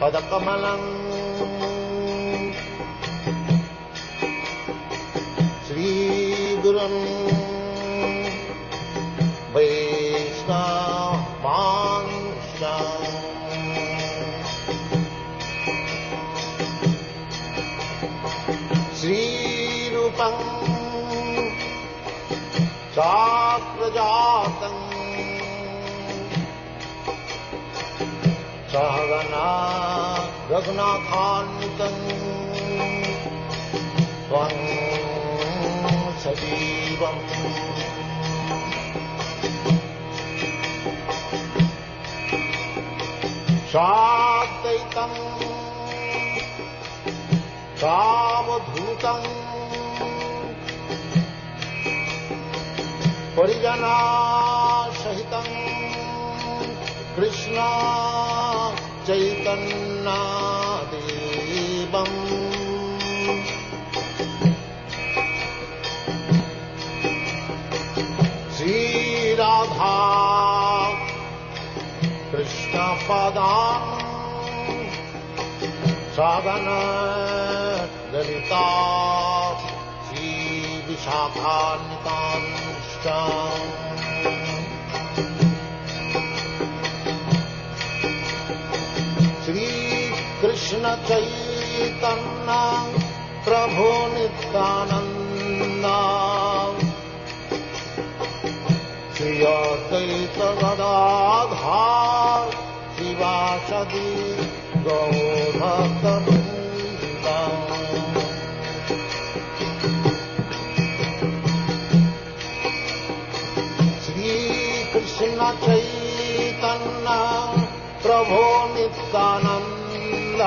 पदकमलं श्रीगुरुं वैष्णवांश्च श्रीरूपं साग्रजातं सहगना रघुनाथान्वितं त्वं सजीवम् साद्वैतं सावधूतं परिजनासहितं कृष्ण चैतन्यदेवम् श्रीराधा कृष्णपदान् सगण ललिता श्रीविशाखान्वितांश्च श्रीकृष्ण चैतन्य प्रभु नित्यानंद श्री अद्वैत गदाधर शिवासदि गौरभक्तवृन्द श्रीकृष्ण चैतन्य प्रभु नित्यानंद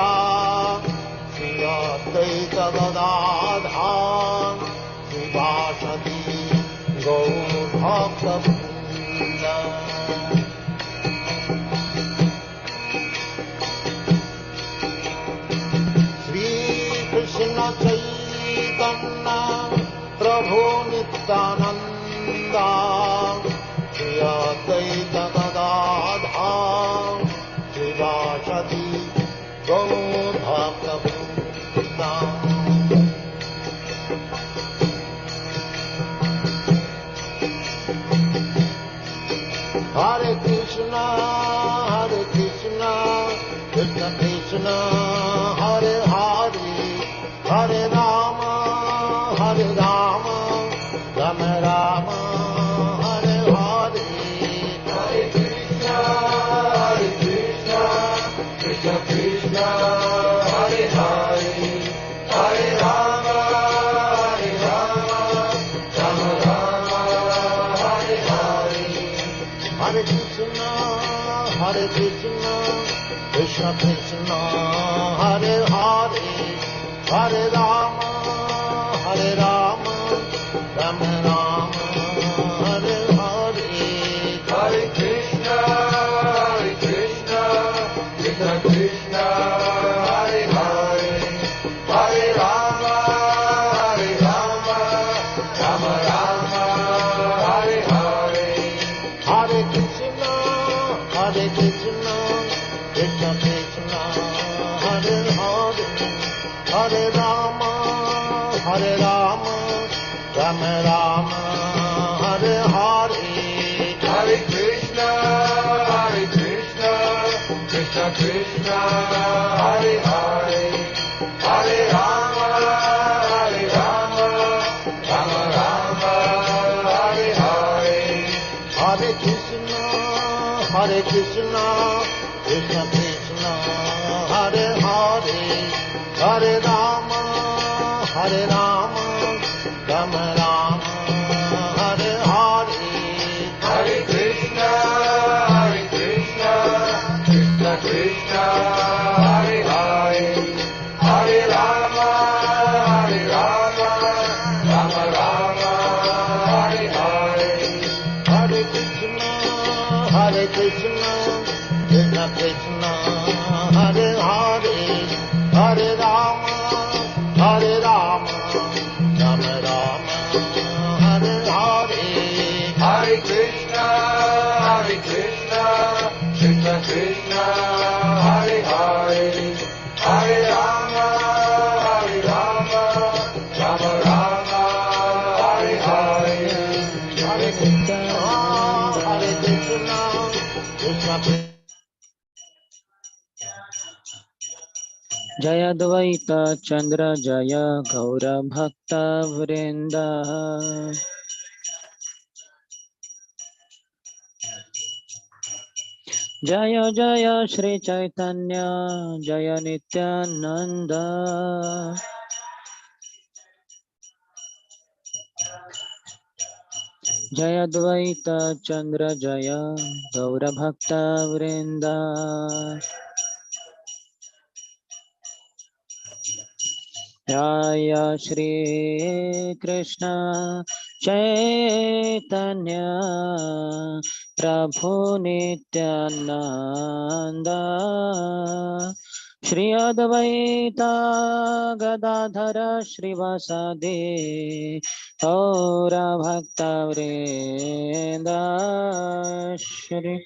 श्री अद्वैत गदाधर शिवासदि गौरभक्तवृन्द श्रीकृष्ण चैतन्य प्रभु Nityanand Shri Advaita Gadadhar शिवासदि गौरभक्तवृन्द Hare Krishna Krishna Krishna Hare Hare Hare Rama Rama Rama Hare Hare Hare Krishna Krishna Krishna Hare Hare Hare Rama Rama Rama Hare Hare Hare Krishna Krishna Krishna Hare Hare Hare Rama Rama Rama Hare Hare Hare Krishna Krishna Krishna Hare Hare Hare Rama Rama Rama Hare Hare Hare Krishna Krishna Krishna Hare Hare Hare Rama Rama Rama Hare Hare Hare Krishna Krishna Krishna Hare Hare Hare Rama Rama Rama Hare Hare Hare Krishna Krishna Krishna Hare Hare Hare Rama Rama Rama Hare Hare Hare Krishna Krishna Krishna Hare Hare Hare Rama Rama Rama Hare Hare Hare Krishna Krishna Krishna Hare Hare Hare Rama Rama Jaya Dvaita Chandra Jaya Gaura Bhakta Vrinda. Jaya Jaya Shri Chaitanya Jaya Nityananda. Jaya Dvaita Chandra Jaya Gaura Bhakta Vrinda. Jaya Shri Krishna Chaitanya Prabhu Nityananda Shri Advaita Gadadhara Srivasadi Gaura Bhakta Vrinda Shri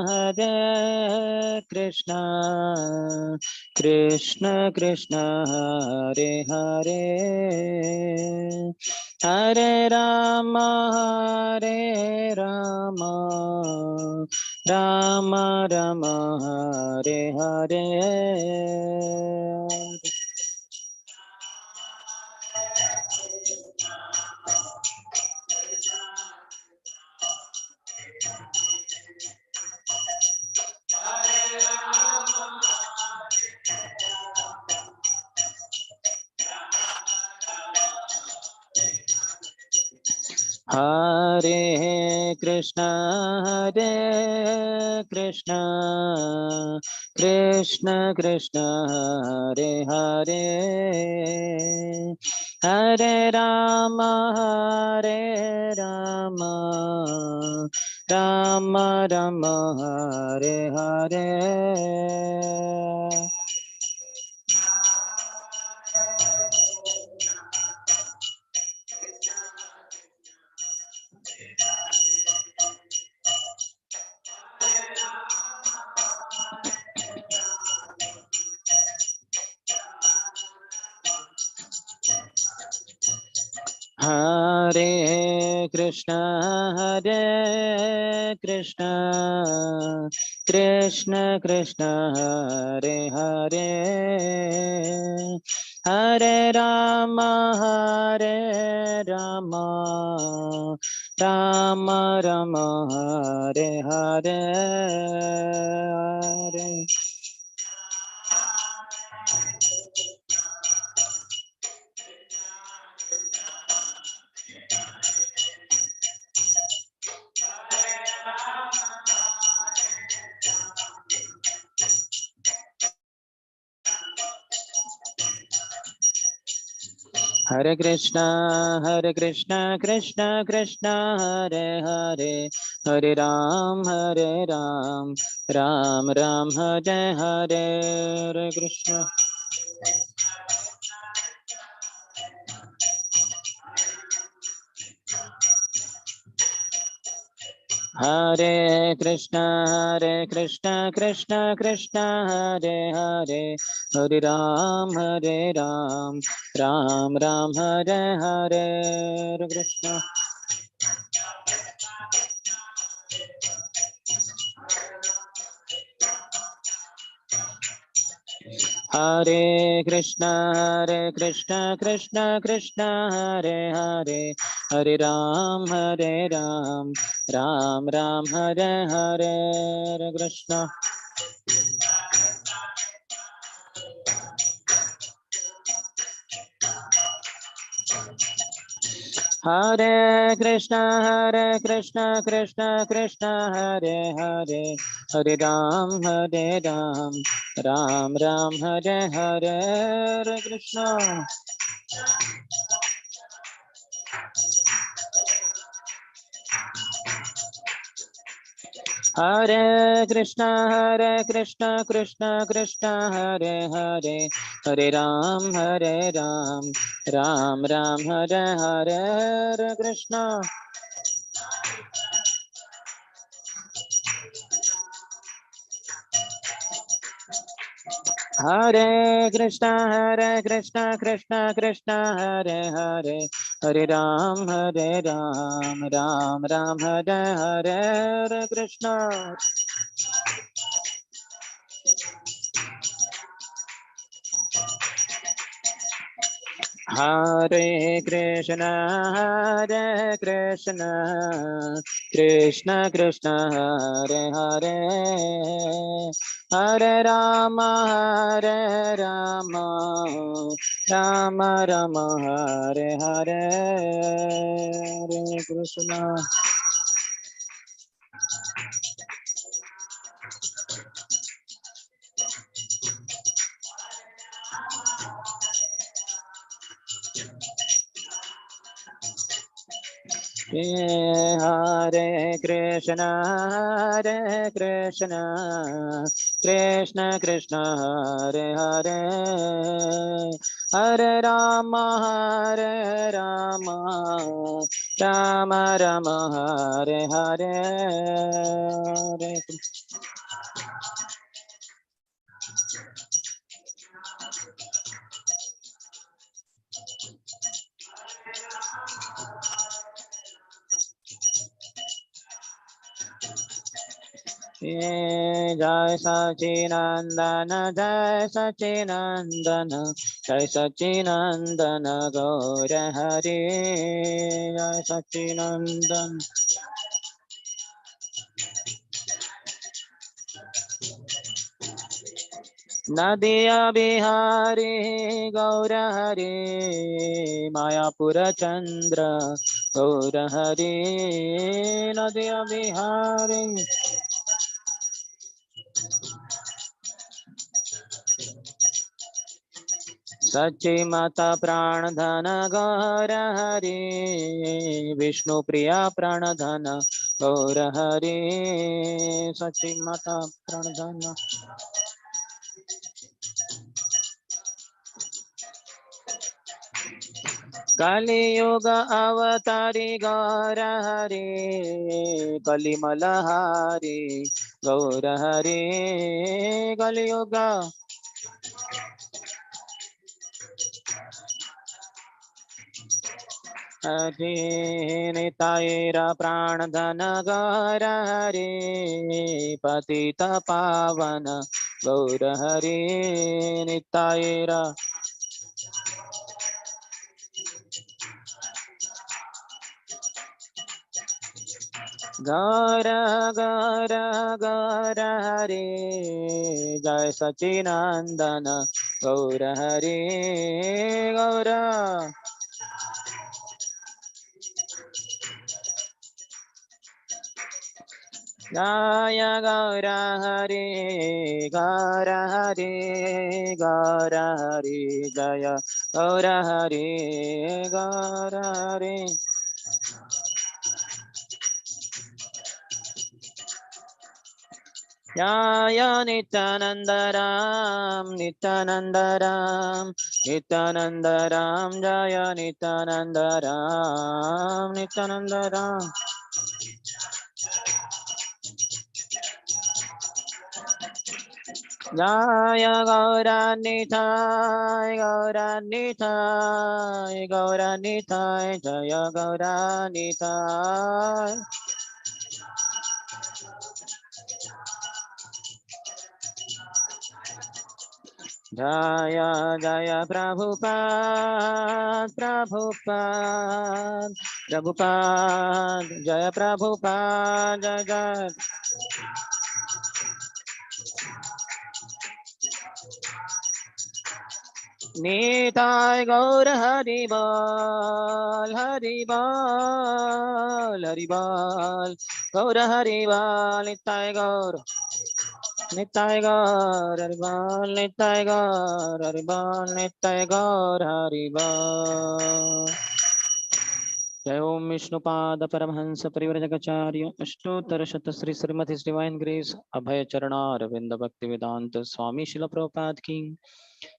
Hare Krishna Krishna Krishna Hare Hare Hare Rama Rama Rama Hare Hare Hare Krishna Krishna Krishna Hare Hare Hare Rama Rama Rama Hare Hare Hare Krishna Krishna Krishna Hare Hare Hare Rama Rama Rama Hare Hare Hare Krishna, Krishna Krishna, Hare Hare, Hare Ram, Ram Ram, Hare Hare, Hare Krishna. Hare Krishna, Krishna Krishna, Hare Hare, Hare Ram, Ram Ram, Hare Hare, Hare Krishna. Hare Krishna, Krishna Krishna, Hare Hare, Hare Ram, Ram Ram, Hare Hare, Hare Krishna. Hare Krishna, Krishna Krishna, Hare Hare, Hare Ram, Ram Ram, Hare Hare, Hare Krishna. Hare Krishna, Krishna Krishna, Hare Hare, Hare Ram, Ram Ram, Hare Hare, Hare Krishna. Hare Krishna, Krishna Krishna, Hare Hare, Hare Ram, Ram Hare Hare, Hare Krishna. Hare Krishna, Krishna Krishna, Hare Hare, Hare Rama, Rama, Hare Hare, Hare Krishna. Hare Krishna, Krishna Krishna, Hare Hare, Hare Rama, Rama, Hare Hare, Hare Jai Sachinandana, Jai Sachinandana, Jai Sachinandana, Gaura Hari, Jai Sachinandana. Nadia Bihari, Gaura Hari, Mayapura Chandra, Gaura Hari, Nadia Bihari. सच्ची माता प्राण धन गौर हरि विष्णु प्रिया प्राण धन गौर हरि सच्ची माता प्राण धन कलियुग अवतारी गौर हरि कलिमलहारी गौर हरि कलियुग नितायेरा प्राण धन गौर हरि पतित पावन गौर हरि नितायेरा गौर हरि जय सचिनंदन गौर हरि गौर जय गौर हरि जय गौर हरि जय नित्यानंद राम जय नित्यानंद राम जय गौरानिताय जय गौरानिताय जय जय प्रभुपाद जय प्रभुपाद जय जय निताय गौर हरिबोल गौर हरिबोल निताय गौर हरिबोल निताय गौर हरिबोल निताय गौर हरिबोल जय ओम विष्णुपाद परमहंस परिव्रजकाचार्य अष्टोत्तर शत श्री श्रीमती डिवाइन ग्रेस अभय चरणारविंद भक्ति वेदांत स्वामी शिल प्रभुपाद की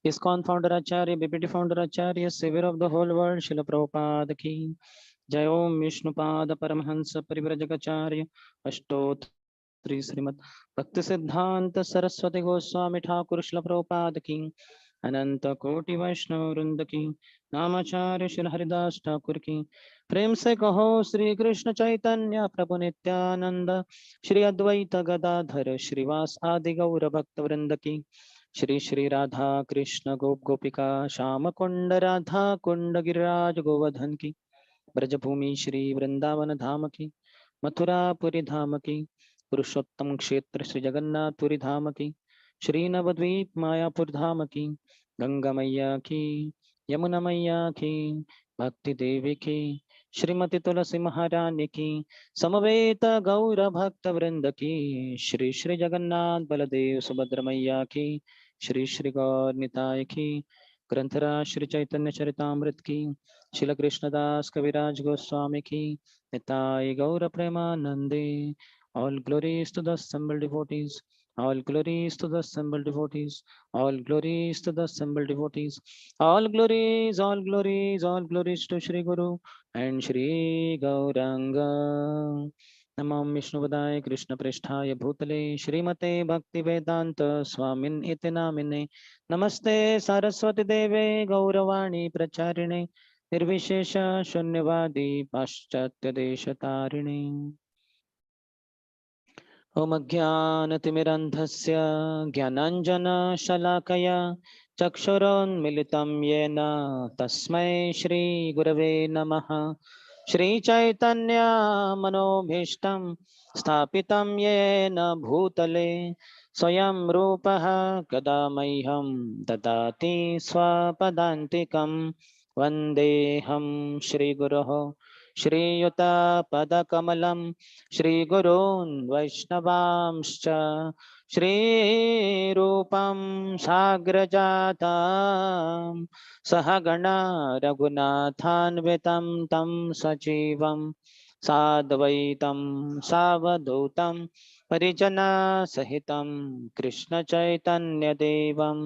ISKCON founder Acharya, BPT founder Acharya, savior of the whole world, Srila Prabhupada ki. Jai Om Vishnupada Paramhansa Parivrajagacharya Ashtottara Shri Shrimad भक्ति सिद्धांत सरस्वती गोस्वामी ठाकुर श्रील प्रभुपाद की, अनंत कोटि वैष्णव वृंद की, नामाचार्य श्री हरिदास ठाकुर की। प्रेम से कहो श्री कृष्ण चैतन्य प्रभु नित्यानंद, श्री अद्वैत गदाधर श्रीवास आदि गौर भक्त वृंद की। श्री श्री राधा कृष्ण गोप गोपिका श्याम कुंड राधा कुंड गिरिराज गोवर्धन की। ब्रजभूमि श्री वृंदावन धाम की, मथुरापुरी धाम की, पुरुषोत्तम क्षेत्र श्री जगन्नाथपुरी धाम की, श्री नवद्वीप मायापुर धाम की, गंगा मैया की, यमुना मैया की, भक्ति देवी की, श्रीमती तुलसी महारानी की, समवेत गौर भक्त वृंद की, श्री श्री जगन्नाथ बलदेव सुभद्र मैया की, श्री श्री गौर निताय की, ग्रंथराज श्री चैतन्य चरितामृत की, शिल कृष्णदास कविराज गोस्वामी की, निताय गौर प्रेमानंदे। All glories to the assembled devotees. All glories to the assembled devotees. All glories to the assembled devotees. All glories, all glories, all glories to Shri Guru and Shri Gauranga. नमः विष्णुपदाय कृष्ण पृष्ठाय भूतले श्रीमते भक्ति वेदांत स्वामिन इति नामिने। नमस्ते सरस्वती देवे गौरवाणी प्रचारिणे, निर्विशेष शून्यवादी पाश्चात्य देश तारिणे। ओम ज्ञानतिमिरन्धस्य ज्ञानाञ्जनशलाकया चक्षुरोन्मिलितं येन तस्मै श्रीगुरवे नमः। श्रीचैतन्य मनोभीष्टं स्थापितं येन भूतले स्वयं रूपः कदा मह्यं ददाति स्वपदान्तिकं। वन्देऽहं श्रीगुरोः श्रीयुतपदकमलं श्रीगुरून् वैष्णवांश्च श्रीरूपं साग्रजातं सहगणा रघुनाथान्वितं तं सजीवं साद्वैतं सावधूतं परिजनसहितं कृष्णचैतन्यदेवं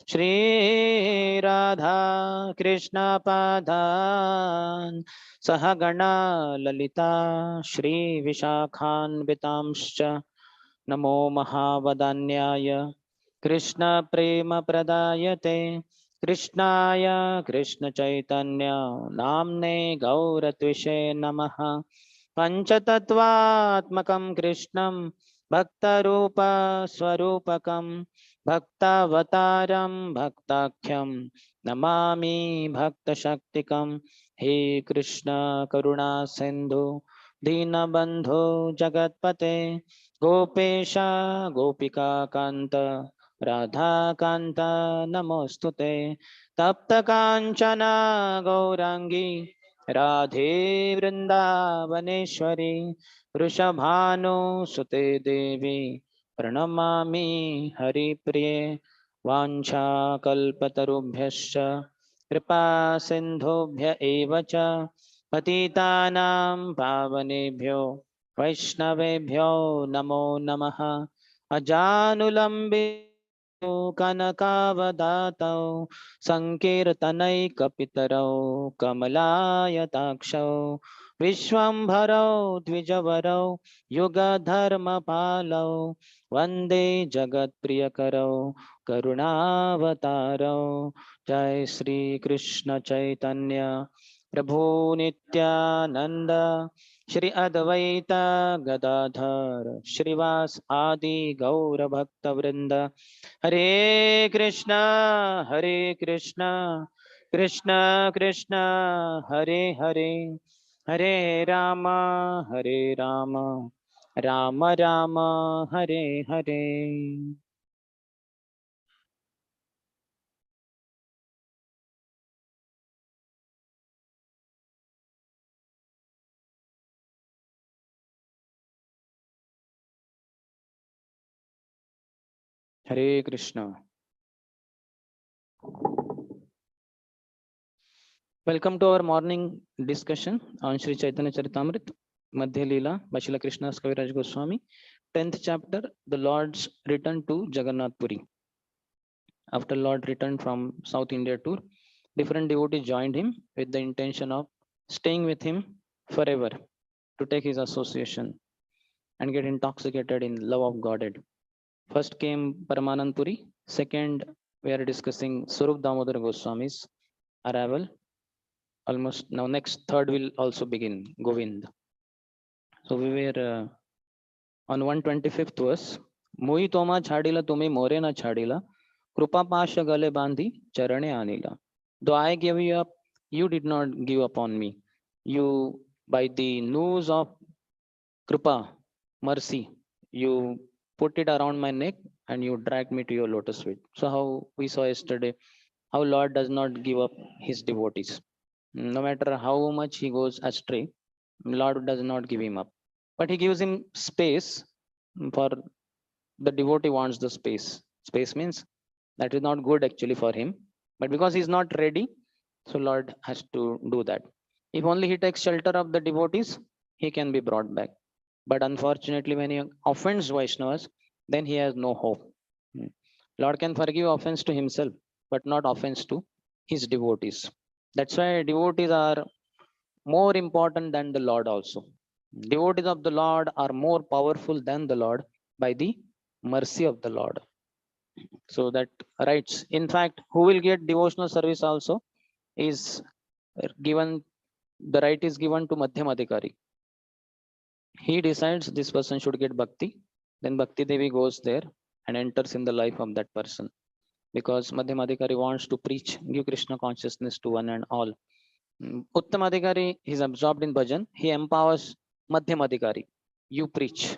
श्रीराधा कृष्णपादान् सहगणा ललिता श्रीविशाखान्वितांश्च नमो महावदान्याय कृष्णप्रेमप्रदायते कृष्णाय कृष्णचैतन्य नाम्ने गौरत्विषे नमः। पञ्चतत्त्वात्मकं कृष्णं भक्तरूपस्वरूपकं भक्तावतारं भक्ताख्यं नमामि भक्तशक्तिकं। हे कृष्ण करुणा सिन्धु दीनबन्धो जगत्पते गोपेश गोपिका कान्त राधाकान्त नमोऽस्तुते। तप्त काञ्चन गौराङ्गी राधे वृन्दावनेश्वरी वृषभानुसुते देवी प्रणमामि हरिप्रिये। वाञ्छाकल्पतरुभ्यश्च कृपा सिन्धुभ्य एव च पतितानां पावनेभ्यो वैष्णवेभ्यो नमो नमः। अजानुलम्बितो कनकावदातौ सङ्कीर्तनैकपितरौ कमलायताक्षौ विश्वम्भरौ द्विजवरौ युगधर्मपालौ वन्दे जगत्प्रियकरौ करुणावतारौ। जय श्री कृष्ण चैतन्य प्रभु नित्यानंद श्री अद्वैत गदाधर श्रीवास आदि गौर भक्त वृंद। हरे कृष्णा कृष्ण कृष्ण हरे हरे, हरे राम राम राम हरे हरे। हरे Krishna. Welcome to our morning discussion on Sri Chaitanya Charitamrita, Madhya Leela by Srila Krishnadas Kaviraj Goswami, 10th chapter, the Lord's return to Jagannath Puri. After Lord returned from South India tour, different devotees joined him with the intention of staying with him forever to take his association. and get intoxicated in love of Godhead. First came Paramanand Puri. Second, we are discussing Swarup Damodar Goswami's arrival. Almost now, next third will also begin Govind. So we were on 125th verse. Moi toma chadila tumi more na chadila. Krupa pasha gale bandhi charane anila. Though I gave you up, you did not give up on me. You, by the news of Kripa, mercy, you put it around my neck and you dragged me to your lotus feet. So how we saw yesterday, how Lord does not give up his devotees. No matter how much he goes astray, Lord does not give him up. But he gives him space for the devotee wants the space. Space means that is not good actually for him. But because he's not ready, so Lord has to do that. If only he takes shelter of the devotees, he can be brought back. But unfortunately, when he offends Vaishnavas, then he has no hope. Lord can forgive offense to himself, but not offense to his devotees. That's why devotees are more important than the Lord also. Devotees of the Lord are more powerful than the Lord by the mercy of the Lord. So that rights, in fact, who will get devotional service also is given, the right is given to Madhyamadikari. He decides this person should get bhakti, then Bhakti Devi goes there and enters in the life of that person. Because Madhyamadikari wants to preach, give Krishna consciousness to one and all. Uttamadikari is absorbed in bhajan. He empowers Madhyamadikari. You preach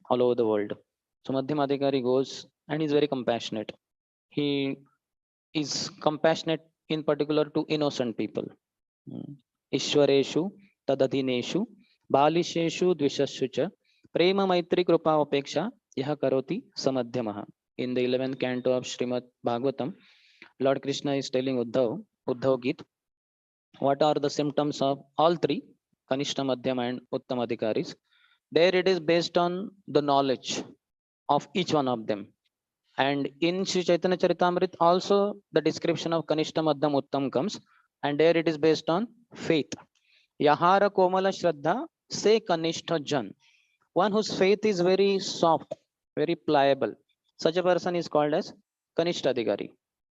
all over the world. So Madhyamadikari goes and is very compassionate. He is compassionate in particular to innocent people. Ishwareshu tadadhineshu balisheshu dvishashu cha prema maitri kripa apeksha yaha karoti samadhyamaha. In the 11th canto of Srimad Bhagavatam, Lord Krishna is telling Uddhav Gita, what are the symptoms of all three, Kanishta, Madhyama and Uttamadikaris. There it is based on the knowledge of each one of them. And in Sri Chaitanya Charitamritha also the description of Kanishta, Madhyam, Uttam comes, and there it is based on faith. Yahara Komala Shraddha se Kanishta Jan. One whose faith is very soft, very pliable. Such a person is called as Kanishta Adhikari.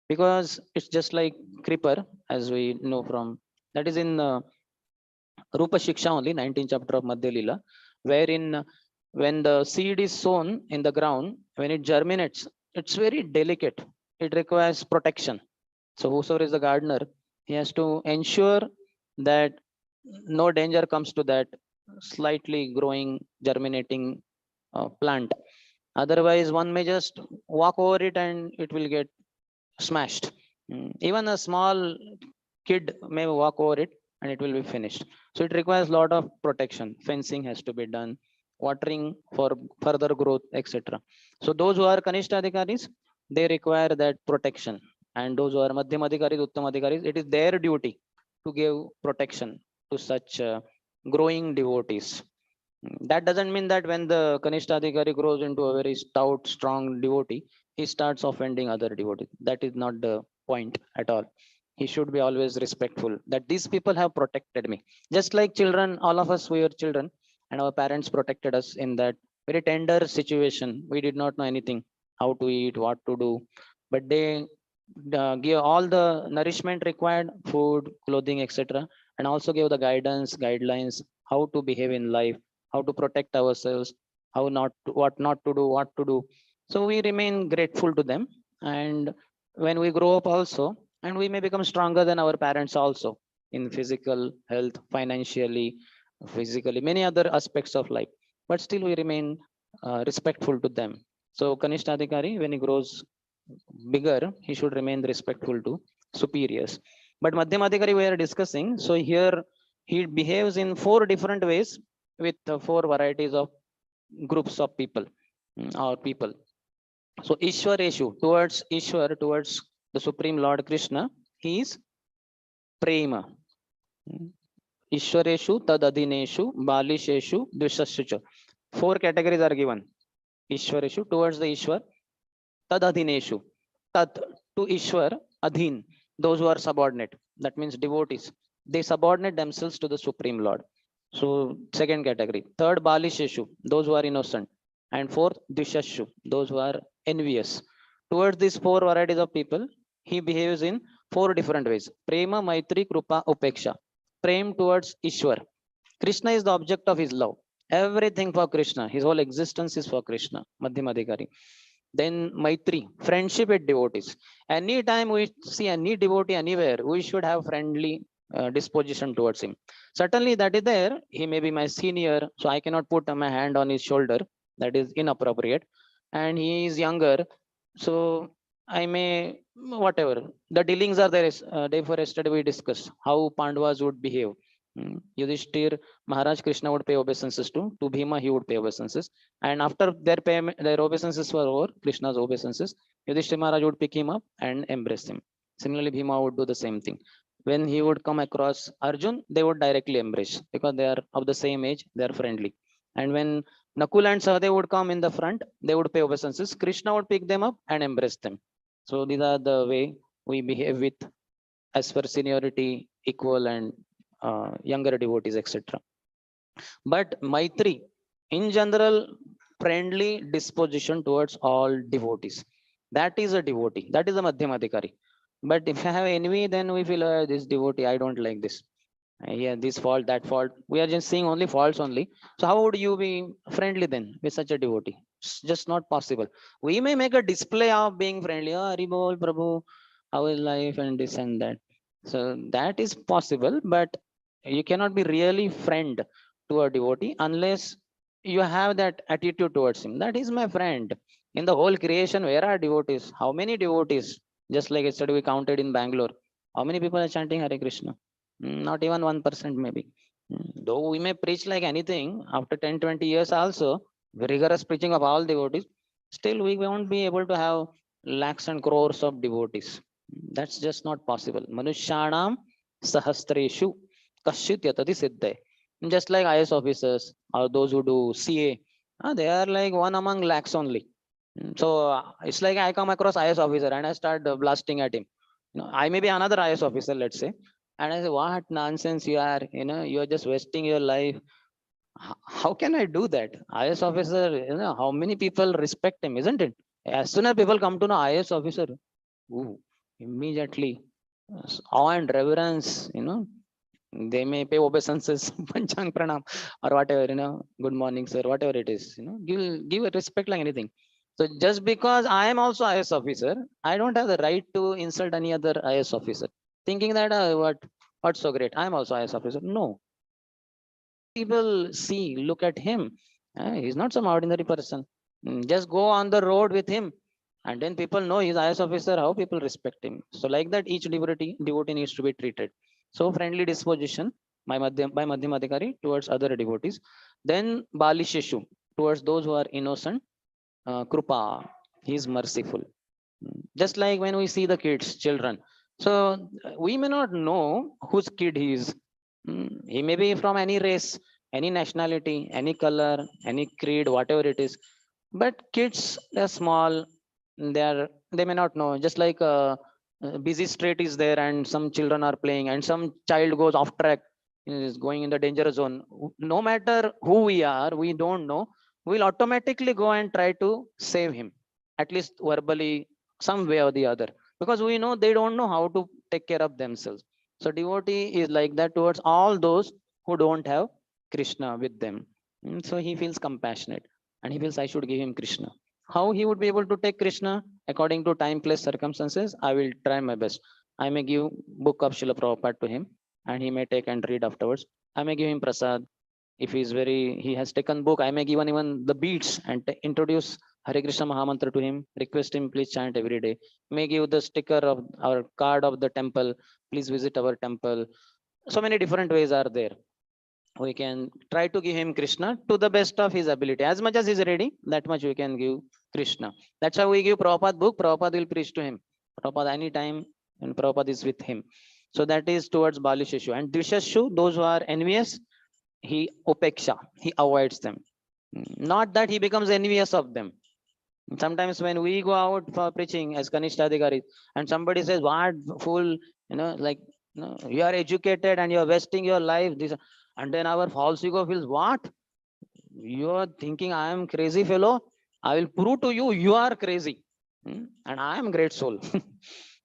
Because it's just like creeper, as we know from, that is in Rupa Shiksha only, 19th chapter of Madhya Lila, wherein when the seed is sown in the ground, when it germinates, it's very delicate. It requires protection. So whosoever is the gardener, he has to ensure that no danger comes to that slightly growing, germinating plant. Otherwise, one may just walk over it and it will get smashed. Even a small kid may walk over it and it will be finished. So it requires a lot of protection. Fencing has to be done, watering for further growth, etc. So those who are Kanishta Adhikaris, they require that protection. And those who are Madhyam Adhikaris, Uttam Adhikaris, it is their duty to give protection to such growing devotees. That doesn't mean that when the Kanishta Adhikari grows into a very stout, strong devotee, he starts offending other devotees. That is not the point at all. He should be always respectful that these people have protected me. Just like children, all of us were children, and our parents protected us in that very tender situation. We did not know anything, how to eat, what to do, but they give all the nourishment required, food, clothing, etc., and also give the guidance, guidelines, how to behave in life, how to protect ourselves, how not to, what not to do, what to do. So we remain grateful to them. And when we grow up also, and we may become stronger than our parents also in physical health, financially, physically, many other aspects of life, but still we remain respectful to them. So Kanishta Adhikari, when he grows bigger, he should remain respectful to superiors. But Madhyam Adhikari we are discussing, so here he behaves in 4 different ways with 4 varieties of groups of people or people. So Ishwareshu, towards Ishwar, towards the Supreme Lord Krishna, he is Prema. Ishwareshu, Tadadineshu, Balisheshu, Dvishashucha. 4 categories are given. Ishwareshu, towards the Ishwar, Tadadineshu. Tad, to Ishwar, Adhin, those who are subordinate. That means devotees. They subordinate themselves to the Supreme Lord. So second category. Third, Bali Sheshu, those who are innocent. And fourth, Dishashu, those who are envious. Towards these four varieties of people, he behaves in four different ways. Prema, Maitri, Krupa, Upeksha. Prem towards Ishwar. Krishna is the object of his love. Everything for Krishna. His whole existence is for Krishna. Madhyamadikari. Then Maitri, friendship with devotees. Anytime we see any devotee anywhere, we should have friendly disposition towards him. Certainly that is there. He may be my senior, so I cannot put my hand on his shoulder. That is inappropriate. And he is younger, so I may, whatever. The dealings are there. Day for yesterday we discussed how Pandavas would behave. Yudhishthir, Maharaj Krishna would pay obeisances to Bhima he would pay obeisances. And after their payment, their obeisances were over, Krishna's obeisances, Yudhishthira Maharaj would pick him up and embrace him. Similarly, Bhima would do the same thing. When he would come across Arjun, they would directly embrace because they are of the same age, they are friendly. And when Nakul and Sahadev would come in the front, they would pay obeisances. Krishna would pick them up and embrace them. So these are the way we behave with as per seniority, equal and younger devotees, etc. But Maitri, in general, friendly disposition towards all devotees. That is a devotee. That is a Madhyamadikari. But if I have envy, then we feel this devotee, I don't like this. Yeah, this fault, that fault. We are just seeing only faults only. So how would you be friendly then with such a devotee? It's just not possible. We may make a display of being friendly. Oh, Haribol, Prabhu, how is life and this and that. So that is possible, but you cannot be really friend to a devotee unless you have that attitude towards him. That is my friend. In the whole creation, where are devotees? How many devotees? Just like yesterday we counted in Bangalore. How many people are chanting Hare Krishna? Not even 1% maybe. Though we may preach like anything after 10-20 years also, rigorous preaching of all devotees, still we won't be able to have lakhs and crores of devotees. That's just not possible. Manushyanam sahastreshu kashit yatati siddhe. Just like IS officers or those who do CA, they are like one among lakhs only. So it's like I come across IS officer and I start blasting at him. I may be another IS officer, let's say, and I say, what nonsense you are, you're just wasting your life. How can I do that? IS officer, how many people respect him, isn't it? As soon as people come to know IS officer, ooh, immediately awe and reverence, they may pay obeisances, panchang pranam, or whatever, good morning, sir, whatever it is, give a respect like anything. So just because I am also IS officer, I don't have the right to insult any other IS officer, thinking that what's so great? I'm also IS officer. No, people see, look at him. He's not some ordinary person. Just go on the road with him, and then people know he's IS officer. How people respect him. So like that, each devotee needs to be treated. So friendly disposition by Madhyamadikari towards other devotees. Then Bali Shishu towards those who are innocent. Krupa, he is merciful. Just like when we see the kids, children. So we may not know whose kid he is. He may be from any race, any nationality, any color, any creed, whatever it is. But kids, they're small. They may not know. Just like a busy street is there, and some children are playing, and some child goes off track, is going in the danger zone. No matter who we are, we don't know. We'll automatically go and try to save him, at least verbally, some way or the other, because we know they don't know how to take care of themselves. So devotee is like that towards all those who don't have Krishna with them. So he feels compassionate and he feels I should give him Krishna. How he would be able to take Krishna according to time, place, circumstances, I will try my best. I may give book of Srila Prabhupada to him and he may take and read afterwards. I may give him prasad. If he has taken book, I may give even the beads and introduce Hare Krishna Mahamantra to him. Request him, please chant every day. May give the sticker of our card of the temple. Please visit our temple. So many different ways are there. We can try to give him Krishna to the best of his ability. As much as he's ready, that much we can give Krishna. That's how we give Prabhupada book. Prabhupada will preach to him. Prabhupada anytime, and Prabhupada is with him. So that is towards Bali Shishu. And Dvishashu, those who are envious, he upeksha, he avoids them. Not that he becomes envious of them. Sometimes when we go out for preaching as Kanishtha and somebody says, what fool, like, you are educated and you're wasting your life. This, And then our false ego feels, what? You are thinking I am crazy fellow? I will prove to you you are crazy. And I am great soul.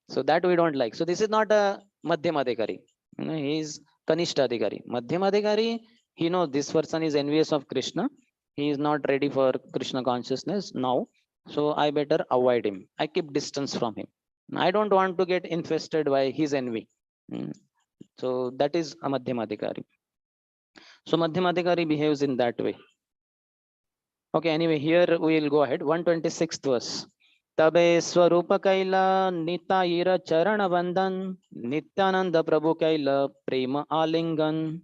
So that we don't like. So this is not a Madhyamadikari. He is Kanishta Adhikari. Madhyamadikari, he knows this person is envious of Krishna. He is not ready for Krishna consciousness now. So I better avoid him. I keep distance from him. I don't want to get infested by his envy. Mm. So that is a Madhyamadikari. So Madhyamadikari behaves in that way. Okay, anyway, here we will go ahead. 126th verse. तबे स्वरूप कैल निताईर चरण बंधन नित्यानंद प्रभु कैल प्रेम आलिंगन.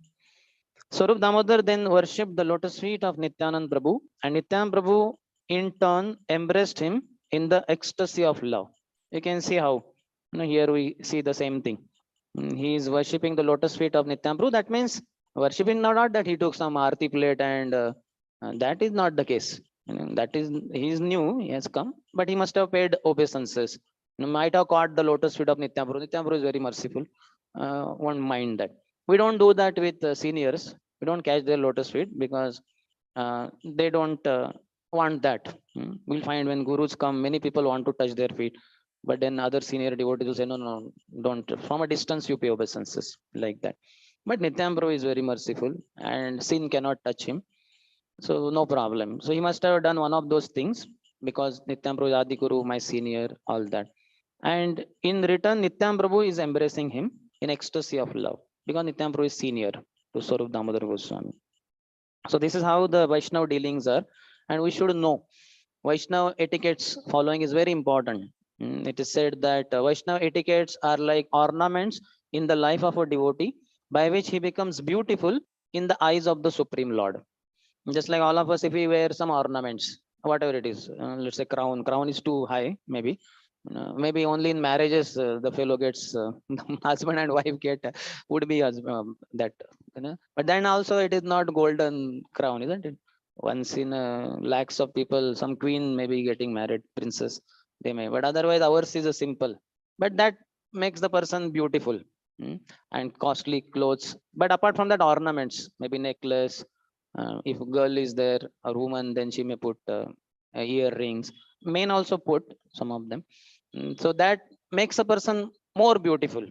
Swarup Damodar then worshipped the lotus feet of Nityanand Prabhu, and Nityanand Prabhu in turn embraced him in the ecstasy of love. You can see how, here we see the same thing. He is worshipping the lotus feet of Nityanand Prabhu. That means worshipping not that he took some arti plate, and that is not the case. That is, he is new, he has come, but he must have paid obeisances. Might have caught the lotus feet of Nityanand Prabhu. Nityanand Prabhu is very merciful. Won't mind that. We don't do that with seniors. We don't catch their lotus feet because they don't want that. We'll find when gurus come, many people want to touch their feet, but then other senior devotees will say, no, no, don't. From a distance, you pay obeisances like that. But Nityanand Prabhu is very merciful, and sin cannot touch him. So no problem. So he must have done one of those things because Nityanand Prabhu is Adi Guru, my senior, all that. And in return, Nityanand Prabhu is embracing him in ecstasy of love because Nityanand Prabhu is senior to Swarup Damodar Goswami. So this is how the Vaishnava dealings are, and we should know Vaishnava etiquettes following is very important. It is said that Vaishnava etiquettes are like ornaments in the life of a devotee by which he becomes beautiful in the eyes of the Supreme Lord. Just like all of us, if we wear some ornaments, whatever it is, let's say crown is too high, maybe only in marriages the fellow gets husband and wife get would be that, but then also it is not golden crown, isn't it? Once in lakhs of people, some queen may be getting married, princess they may, but otherwise ours is a simple, but that makes the person beautiful. And costly clothes, but apart from that, ornaments, maybe necklace, if a girl is there, a woman, then she may put earrings, men also put some of them. So that makes a person more beautiful,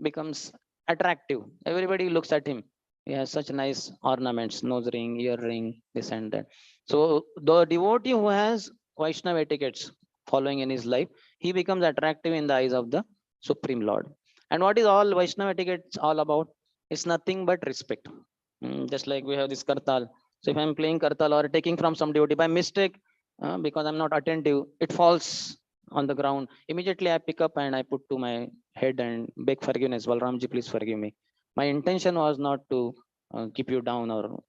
becomes attractive. Everybody looks at him. He has such nice ornaments, nose ring, earring, this and that. So the devotee who has Vaishnava etiquettes following in his life, he becomes attractive in the eyes of the Supreme Lord. And what is all Vaishnava etiquettes all about? It's nothing but respect. Just like we have this kartal. So if I'm playing kartal or taking from some devotee by mistake, because I'm not attentive, it falls on the ground. Immediately I pick up and I put to my head and beg forgiveness. Balramji, please forgive me. My intention was not to keep you down or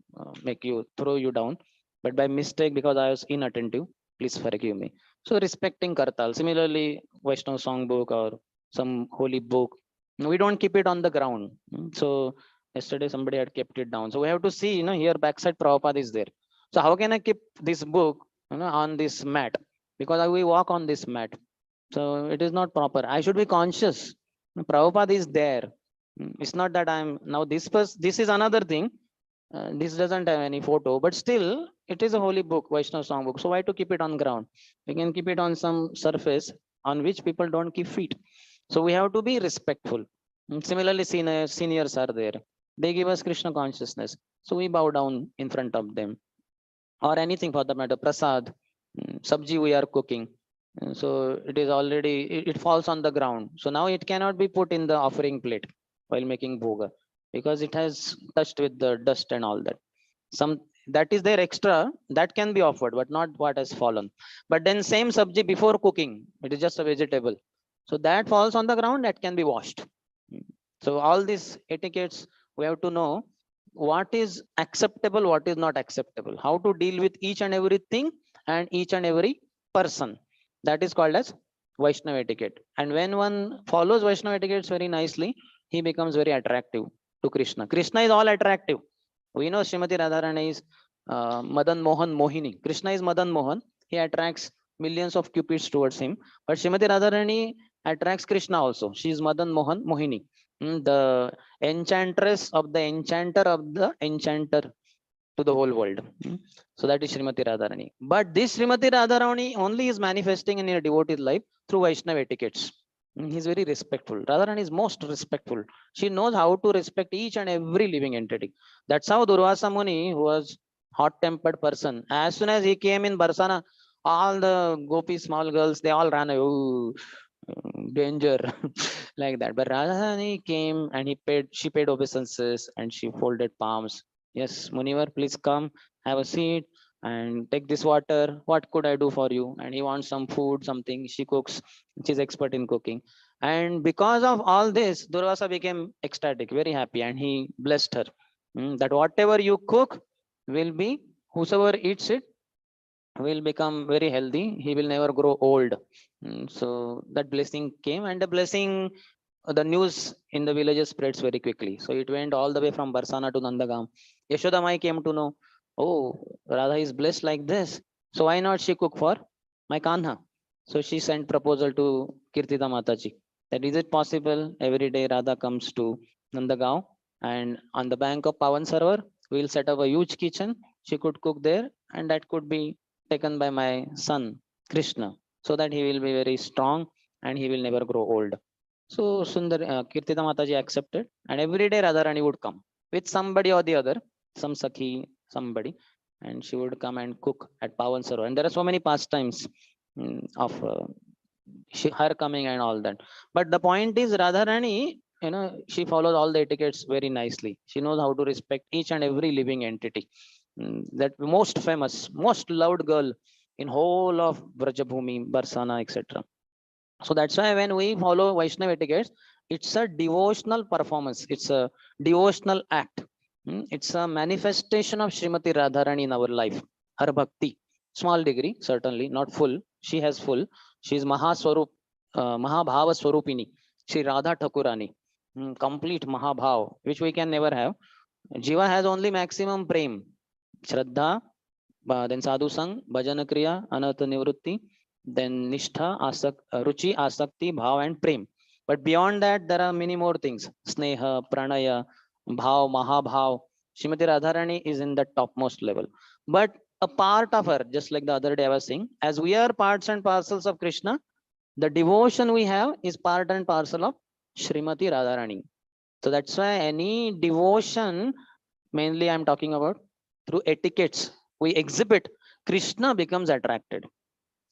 make you throw you down, but by mistake, because I was inattentive, please forgive me. So respecting kartal. Similarly, Vaishnava songbook or some holy book, we don't keep it on the ground. So yesterday somebody had kept it down. So we have to see, here backside Prabhupada is there. So how can I keep this book, on this mat? Because we walk on this mat. So it is not proper. I should be conscious. Prabhupada is there. It's not that I'm now this is another thing. This doesn't have any photo, but still it is a holy book, Vaishnava song book. So why to keep it on ground? We can keep it on some surface on which people don't keep feet. So we have to be respectful. Similarly, seniors are there. They give us Krishna consciousness. So we bow down in front of them. Or anything for that matter, prasad, sabji we are cooking. So it is already, it falls on the ground. So now it cannot be put in the offering plate while making bhoga because it has touched with the dust and all that. Some that is there extra that can be offered, but not what has fallen. But then same sabji before cooking, it is just a vegetable. So that falls on the ground, that can be washed. So all these etiquettes, we have to know what is acceptable, what is not acceptable, how to deal with each and everything and each and every person. That is called as Vaishnava etiquette. And when one follows Vaishnava etiquettes very nicely, he becomes very attractive to Krishna. Krishna is all attractive. We know Srimati Radharani is Madan Mohan Mohini. Krishna is Madan Mohan. He attracts millions of cupids towards him. But Srimati Radharani attracts Krishna also. She is Madan Mohan Mohini. The enchantress of the enchanter of the enchanter to the whole world. So that is Srimati Radharani. But this Srimati Radharani only is manifesting in a devotee's life through Vaishnava etiquettes. He's very respectful. Radharani is most respectful. She knows how to respect each and every living entity. That's how Durvasa Muni, who was hot-tempered person, as soon as he came in Barsana, all the gopi small girls, they all ran away. Ooh, danger. Like that. But Radharani came and she paid obeisances and she folded palms. Yes, Munivar, please come, have a seat and take this water. What could I do for you? And he wants some food, something. She cooks. She's expert in cooking. And because of all this, Durvasa became ecstatic, very happy, and he blessed her. That whatever you cook will be, whosoever eats it will become very healthy. He will never grow old. So that blessing came, and the blessing, the news in the villages spreads very quickly. So it went all the way from Barsana to Nandagam. Yashoda Mai came to know, oh, Radha is blessed like this. So why not she cook for my Kanha? So she sent proposal to Kirtida Mataji. That is it possible? Every day Radha comes to Nandagaon, and on the bank of Pavan Sarovar, we'll set up a huge kitchen. She could cook there, and that could be taken by my son Krishna, so that he will be very strong and he will never grow old. So Kirtida Mataji accepted, and every day Radharani would come with somebody or the other, some Sakhi, somebody, and she would come and cook at Pavan Sarovar. And there are so many pastimes of her coming and all that. But the point is, Radharani, she follows all the etiquettes very nicely. She knows how to respect each and every living entity. That most famous, most loved girl in whole of Vrajabhumi, Barsana, etc. So that's why when we follow Vaishnava etiquettes, it's a devotional performance. It's a devotional act. It's a manifestation of Srimati Radharani in our life. Her bhakti, small degree, certainly not full. She has full. She is Mahaswarup, Mahabhava Swarupini. She Radha Thakurani, complete Mahabhav, which we can never have. Jiva has only maximum prem, Shraddha, then sadhu sang, bhajana kriya, anartha nivrutti, then nishtha, ruchi, asakti, bhav, and prem. But beyond that, there are many more things: sneha, pranaya, bhav, mahabhav. Srimati Radharani is in the topmost level. But a part of her, just like the other day I was saying, as we are parts and parcels of Krishna, the devotion we have is part and parcel of Srimati Radharani. So that's why any devotion, mainly I'm talking about through etiquettes, we exhibit, Krishna becomes attracted.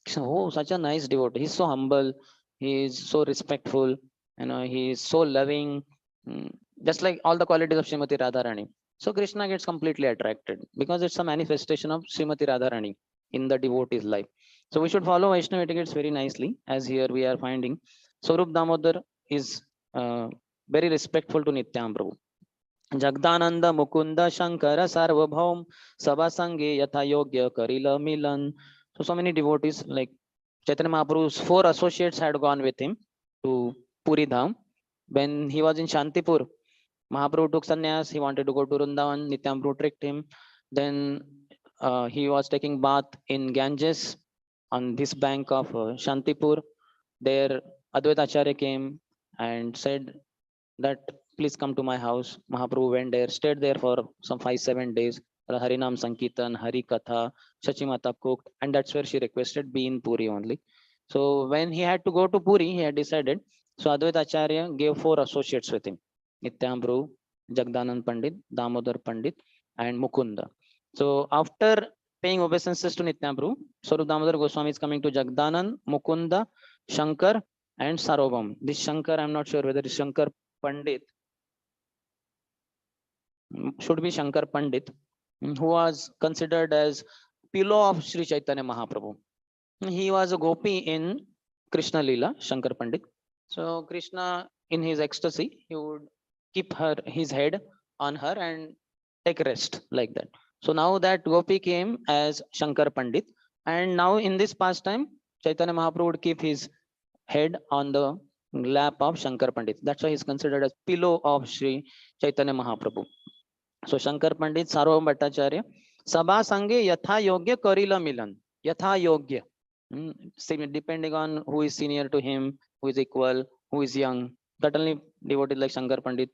So, oh, such a nice devotee. He's so humble. He is so respectful. He is so loving. Just like all the qualities of Srimati Radharani. So Krishna gets completely attracted because it's a manifestation of Srimati Radharani in the devotee's life. So we should follow Vaishnava etiquettes very nicely, as here we are finding. Swarup Damodar is very respectful to Nityam Prabhu. Jagdanand Mukund Shankar Sarvabhauma sabha sange yatha yogya karila milan. So many devotees like Chaitanya Mahaprabhu's 4 associates had gone with him to Puri Dham. When he was in Shantipur, Mahaprabhu took sannyas. He wanted to go to Vrindavan. Nityam Prabhu tricked him. Then he was taking bath in Ganges on this bank of Shantipur. There Advaita Acharya came and said that please come to my house. Mahaprabhu went there, stayed there for some 5-7 days. Harinam Sankirtan, Hari Katha, Shachimata cooked, and that's where she requested be in Puri only. So when he had to go to Puri, he had decided. So Advaita Acharya gave 4 associates with him: Nityam Prabhu, Jagdanand Pandit, Damodar Pandit, and Mukunda. So after paying obeisances to Nityam Prabhu, Swarup Damodar Goswami is coming to Jagdanand, Mukunda, Shankar, and Sarobham. This Shankar, I'm not sure whether it's Shankar Pandit, should be Shankar Pandit, who was considered as pillow of Sri Chaitanya Mahaprabhu. He was a gopi in Krishna Lila, Shankar Pandit. So Krishna, in his ecstasy, he would keep his head on her and take rest like that. So now that gopi came as Shankar Pandit, and now in this pastime, Chaitanya Mahaprabhu would keep his head on the lap of Shankar Pandit. That's why he's considered as pillow of Sri Chaitanya Mahaprabhu. So Shankar Pandit, Sarvam Bhattacharya, Sabha Sange Yatha Yogya Karila Milan. Yatha Yogya. Depending on who is senior to him, who is equal, who is young. Certainly, devotees like Shankar Pandit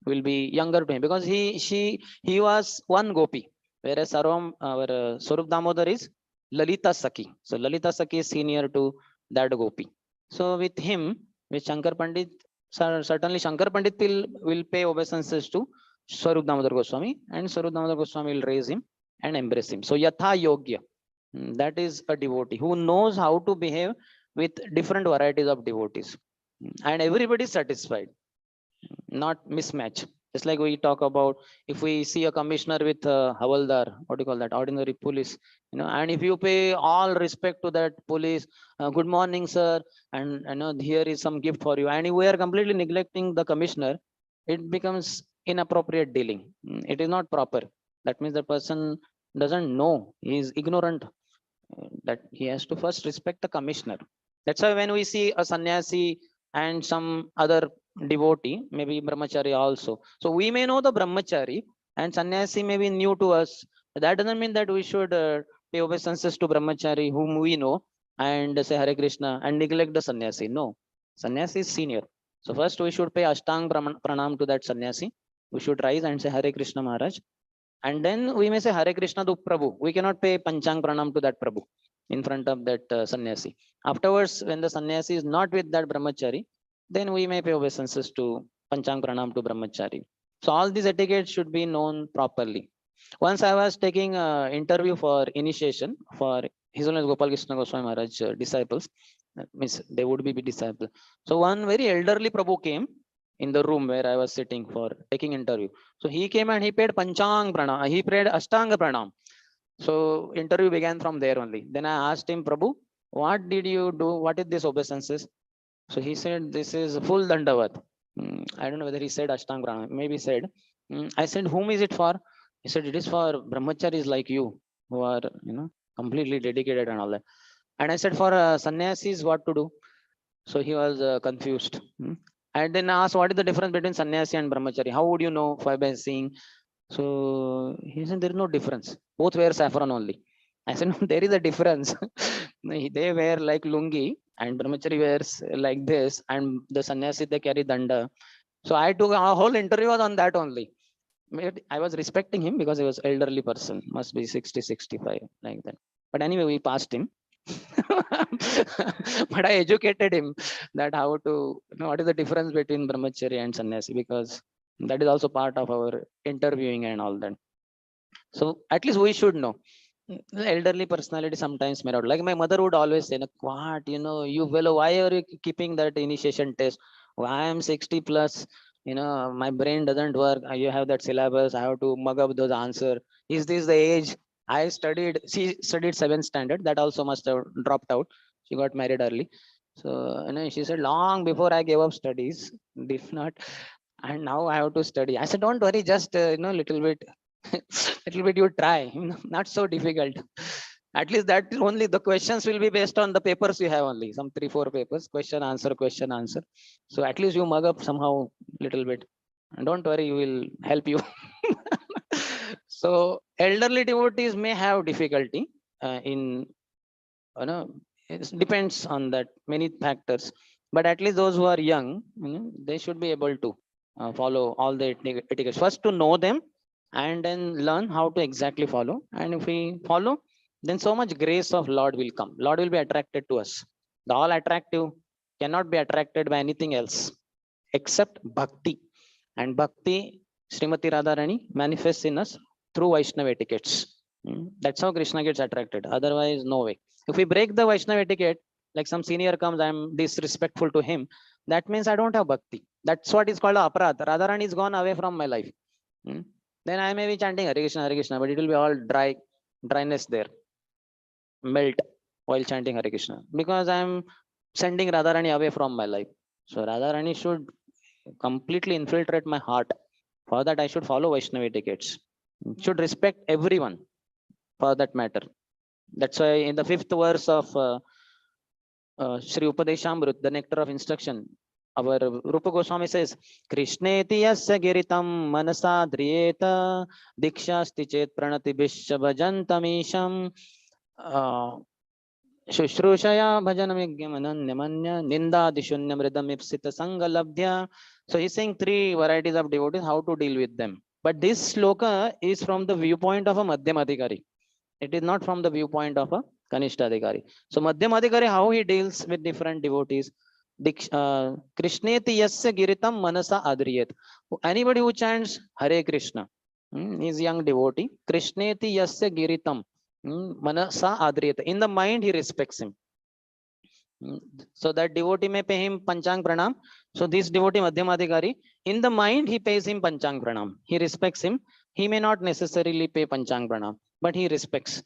will be younger to him because he was one gopi, whereas Sarvam, our Swarup Damodar is Lalita Saki. So Lalita Saki is senior to that gopi. So with him, with Shankar Pandit, certainly Shankar Pandit will pay obeisances to Swarup Damodar Goswami, and Swarup Damodar Goswami will raise him and embrace him. So Yatha Yogya, that is a devotee who knows how to behave with different varieties of devotees, and everybody is satisfied, not mismatch. Just like we talk about, if we see a commissioner with havaldar, what do you call that, ordinary police, and if you pay all respect to that police, good morning sir, and here is some gift for you, and we are completely neglecting the commissioner, it becomes inappropriate dealing. It is not proper. That means the person doesn't know, he is ignorant, that he has to first respect the commissioner. That's why when we see a sannyasi and some other devotee, maybe brahmachari also, so we may know the brahmachari and sannyasi may be new to us. That doesn't mean that we should pay obeisances to brahmachari whom we know and say Hare Krishna and neglect the sannyasi. No, sannyasi is senior. So first we should pay ashtang pranam to that sannyasi. We should rise and say Hare Krishna Maharaj, and then we may say Hare Krishna to Prabhu. We cannot pay Panchang Pranam to that Prabhu in front of that sannyasi. Afterwards, when the sannyasi is not with that brahmachari, then we may pay obeisances to Panchang Pranam to brahmachari. So all these etiquettes should be known properly. Once I was taking an interview for initiation for His Holiness Gopal Krishna Goswami Maharaj disciples. That means they would be disciples. So one very elderly Prabhu came in the room where I was sitting for taking interview. So he came and he paid Panchang Pranam. He paid Ashtanga Pranam. So interview began from there only. Then I asked him, Prabhu, what did you do? What is this obeisances? So he said, this is full Dandavat. I don't know whether he said Ashtanga Pranam. Maybe said. I said, whom is it for? He said, it is for brahmacharis like you who are, completely dedicated and all that. And I said, for sannyasis, what to do? So he was confused. And then I asked, what is the difference between sannyasi and brahmachari? How would you know by seeing? So he said, there is no difference. Both wear saffron only. I said, no, there is a difference. They wear like lungi and brahmachari wears like this, and the sannyasi, they carry danda. So I took a whole interview was on that only. I was respecting him because he was elderly person, must be 60, 65, like that. But anyway, we passed him. But I educated him that how to, what is the difference between brahmachari and sannyasi, because that is also part of our interviewing and all that. So at least we should know. The elderly personality sometimes may not. Like my mother would always say, what, you fellow, why are you keeping that initiation test? Well, I am 60 plus, my brain doesn't work. You have that syllabus, I have to mug up those answers. Is this the age? She studied 7th standard. That also must have dropped out. She got married early. So, she said, long before I gave up studies, did not. And now I have to study. I said, don't worry, just, little bit, little bit you try, not so difficult. At least that only the questions will be based on the papers you have only, some 3-4 papers, question, answer. So at least you mug up somehow little bit. And don't worry, we will help you. So elderly devotees may have difficulty in, it depends on that many factors. But at least those who are young, they should be able to follow all the etiquettes. First to know them, and then learn how to exactly follow. And if we follow, then so much grace of Lord will come. Lord will be attracted to us. The all attractive cannot be attracted by anything else except bhakti. And bhakti, Srimati Radharani manifests in us through Vaishnava etiquettes. That's how Krishna gets attracted. Otherwise, no way. If we break the Vaishnava etiquette, like some senior comes, I'm disrespectful to him, that means I don't have bhakti. That's what is called aparad. Radharani is gone away from my life. Then I may be chanting Hare Krishna, but it will be all dryness there, melt while chanting Hare Krishna, because I'm sending Radharani away from my life. So Radharani should completely infiltrate my heart. For that, I should follow Vaishnava etiquettes. Should respect everyone for that matter. That's why in the 5th verse of Shri Upadeshamrut, the nectar of instruction, our Rupa Goswami says, Krishneti yasya giritam manasa driyeta dikshasti chet pranati bishya bhajantamisham. Shushrusaya bhajanam ananyamanya nindadishunya mridam ipsita sangalabdhya. So he's saying three varieties of devotees, how to deal with them. But this sloka is from the viewpoint of a Madhyamadhikari. It is not from the viewpoint of a Kanishtadhikari. So Madhyamadhikari, how he deals with different devotees. Krishneti yasya giritam manasa adriyat. Anybody who chants Hare Krishna, is young devotee. Krishneti yasya giritam manasa adriyat. In the mind, he respects him. So that devotee may pay him Panchang Pranam. So this devotee Madhyamadhikari, in the mind, he pays him Panchang Pranam. He respects him. He may not necessarily pay Panchang Pranam, but he respects.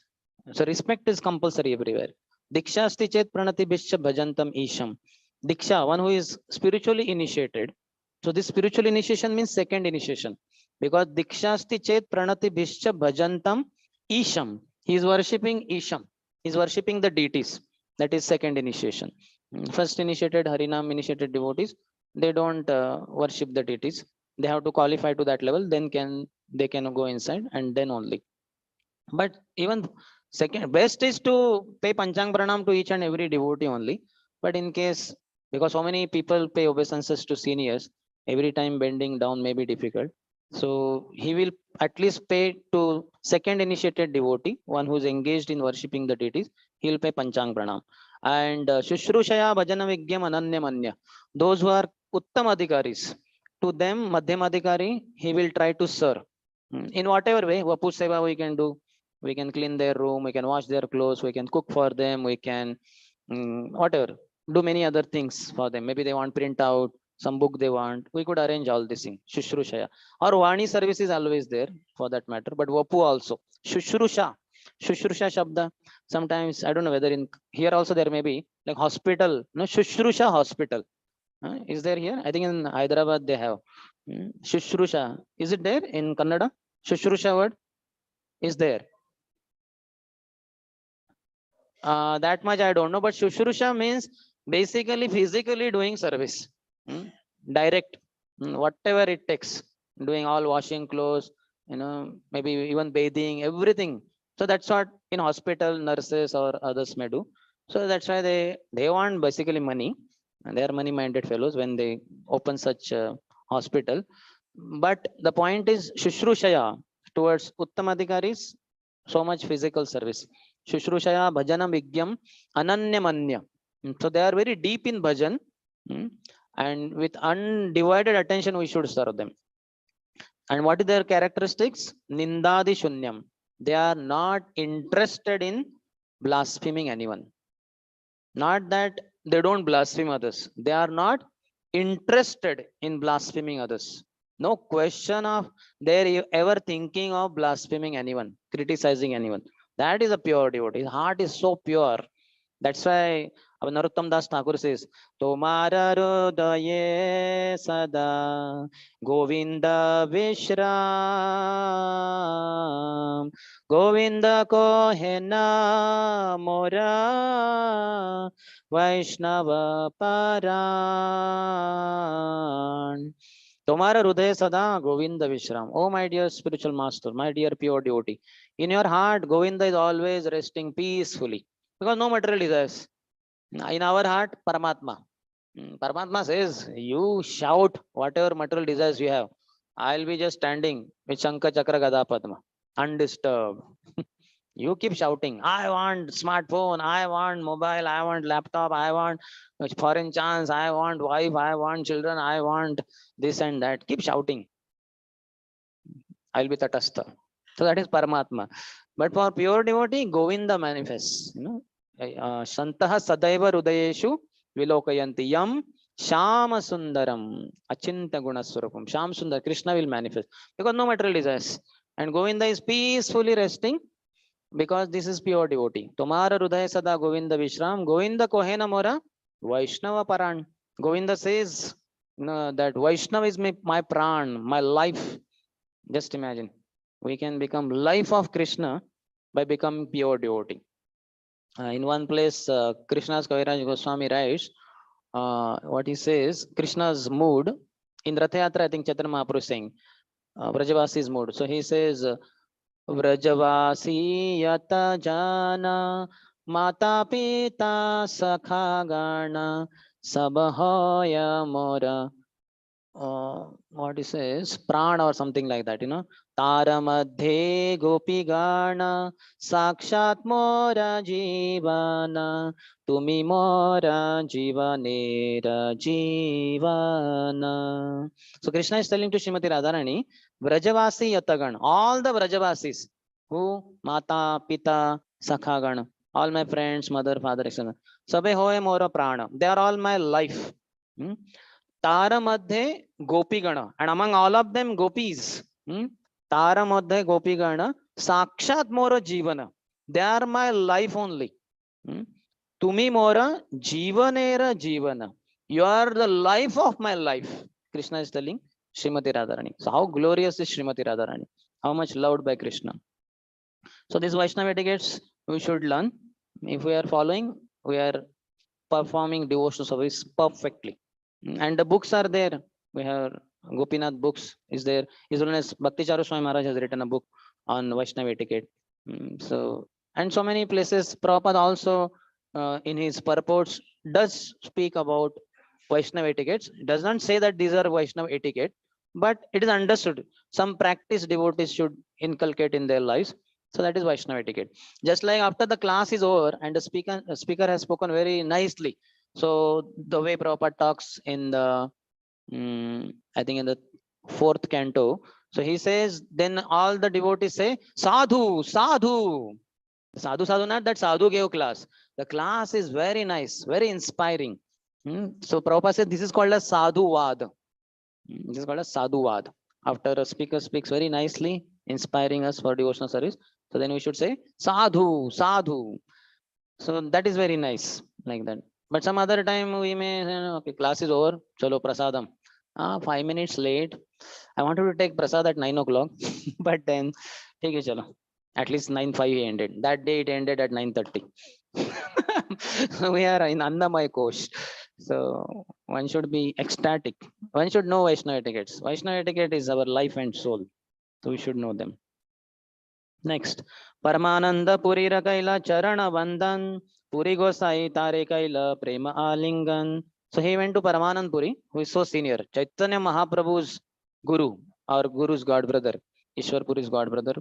So respect is compulsory everywhere. Diksha asti chet pranati bhischa bhajantam isham. Diksha, one who is spiritually initiated. So this spiritual initiation means second initiation. Because Diksha asti chet pranati bhischa bhajantam isham. He is worshipping isham. He is worshipping the deities. That is second initiation. First initiated Harinam initiated devotees, they don't worship the deities. They have to qualify to that level, then they can go inside, and then only. But even second best is to pay Panchang Pranam to each and every devotee only. But in case, because so many people pay obeisances to seniors, every time bending down may be difficult. So he will at least pay to second initiated devotee, one who is engaged in worshipping the deities. He will pay Panchang Pranam. And Shushrushaya Bhajana Vigyam Ananyamanya. Those who are Uttam Adhikaris, to them Madhyamadhikari, he will try to serve. In whatever way, Vapu Seva we can do. We can clean their room, we can wash their clothes, we can cook for them, we can whatever, do many other things for them. Maybe they want print out some book they want, we could arrange all this thing. Shushrushaya or Vani service is always there for that matter, but Vapu also. Shushrusha Shabda, sometimes I don't know whether in here also there may be like hospital, no, Shushrusha hospital. Is there here? I think in Hyderabad they have. Shushrusha, is it there in Kannada? Shushrusha word is there. That much I don't know, but Shushrusha means basically physically doing service. Direct, whatever it takes, doing all washing clothes, maybe even bathing, everything. So that's what in hospital nurses or others may do. So that's why they want basically money, and they are money minded fellows when they open such hospital. But the point is Shushrusha towards Uttamadhikaris, so much physical service. Shushrusha bhajanam vigyam ananyamanya. So they are very deep in bhajan, and with undivided attention we should serve them. And what is their characteristics? Nindadi shunyam. They are not interested in blaspheming anyone. Not that they don't blaspheme others. They are not interested in blaspheming others. No question of they're ever thinking of blaspheming anyone, criticizing anyone. That is a pure devotee. His heart is so pure. That's why Narottam Das Thakur says, Tomara Hridaye Sada Govinda Vishram Govinda ko hai mora Vaishnava Paran. Tomara Hridaye Sada Govinda Vishram. Oh my dear spiritual master, my dear pure devotee. In your heart, Govinda is always resting peacefully. Because no material desires. In our heart, Paramatma. Paramatma says, you shout whatever material desires you have. I'll be just standing with Shankha Chakra Gada Padma, undisturbed. You keep shouting, I want smartphone, I want mobile, I want laptop, I want foreign chance, I want wife, I want children, I want this and that. Keep shouting. I'll be Tatastha. So that is Paramatma. But for pure devotee, Govinda manifests. Shantaha sadaiva rudayeshu vilokayanti yam Shama Sundaram Achinta Guna Swarupam. Sham Sundar, Krishna will manifest because no material desires. And Govinda is peacefully resting because this is pure devotee. Tomara Rudaya Sada Govinda Vishram. Govinda Kohena Mora Vaishnava Paran. Govinda says that Vaishnava is my pran, my life. Just imagine. We can become life of Krishna by becoming pure devotee. In one place, Krishna's Kaviraj Goswami writes, what he says, Krishna's mood in Ratha Yatra, I think Chaitanya Mahaprabhu is saying, Vrajavasi's mood. So he says, Vrajavasi yata jana Mata Pita Sakha Gana Sabahaya Mora. What he says, pran or something like that, Taramadhe gopi gana sakshat mora jivana tumi mora jivanera jivana. So Krishna is telling to Srimati Radharani, Vrajavasi Yatagan, all the Vrajavasis, who Mata, Pita, Sakhagan, all my friends, mother, father, etc. Sabe hoye mora prana. They are all my life. Taramadhe Gopigana, and among all of them gopis. Taramadhe Gopigana, Sakshat Mora Jivana. They are my life only. Tumi Mora Jivanera Jivana. You are the life of my life. Krishna is telling Srimati Radharani. So how glorious is Srimati Radharani? How much loved by Krishna? So these Vaishnava etiquettes we should learn. If we are following, we are performing devotional service perfectly. And the books are there. We have Gopinath books is there. His Holiness Bhakti Charu Swami Maharaj has written a book on Vaishnava etiquette. So, and so many places, Prabhupada also in his purports does speak about Vaishnava etiquettes. Does not say that these are Vaishnava etiquette, but it is understood. Some practice devotees should inculcate in their lives. So that is Vaishnava etiquette. Just like after the class is over and the speaker has spoken very nicely. So the way Prabhupada talks in the, I think in the 4th canto. So he says, then all the devotees say, sadhu, sadhu. Sadhu, sadhu, not that sadhu gave class. The class is very nice, very inspiring. So Prabhupada said, this is called a sadhu vad. This is called a sadhu vad. After a speaker speaks very nicely, inspiring us for devotional service. So then we should say, sadhu, sadhu. So that is very nice, like that. But some other time we may say, okay, class is over, chalo prasadam. 5 minutes late. I wanted to take prasad at 9 o'clock, but then, okay, chalo. At least 9:05 ended. That day it ended at 9:30. We are in Annamaya Kosh. So one should be ecstatic. One should know Vaishnava etiquettes. Vaishnava etiquette is our life and soul. So we should know them. Next, Paramananda Puri Rakaila Charana Vandan Puri Gosai Tare Kaila Prema Alingan. So he went to Paramanand Puri, who is so senior. Chaitanya Mahaprabhu's guru, our guru's god brother, Ishwar Puri's god brother,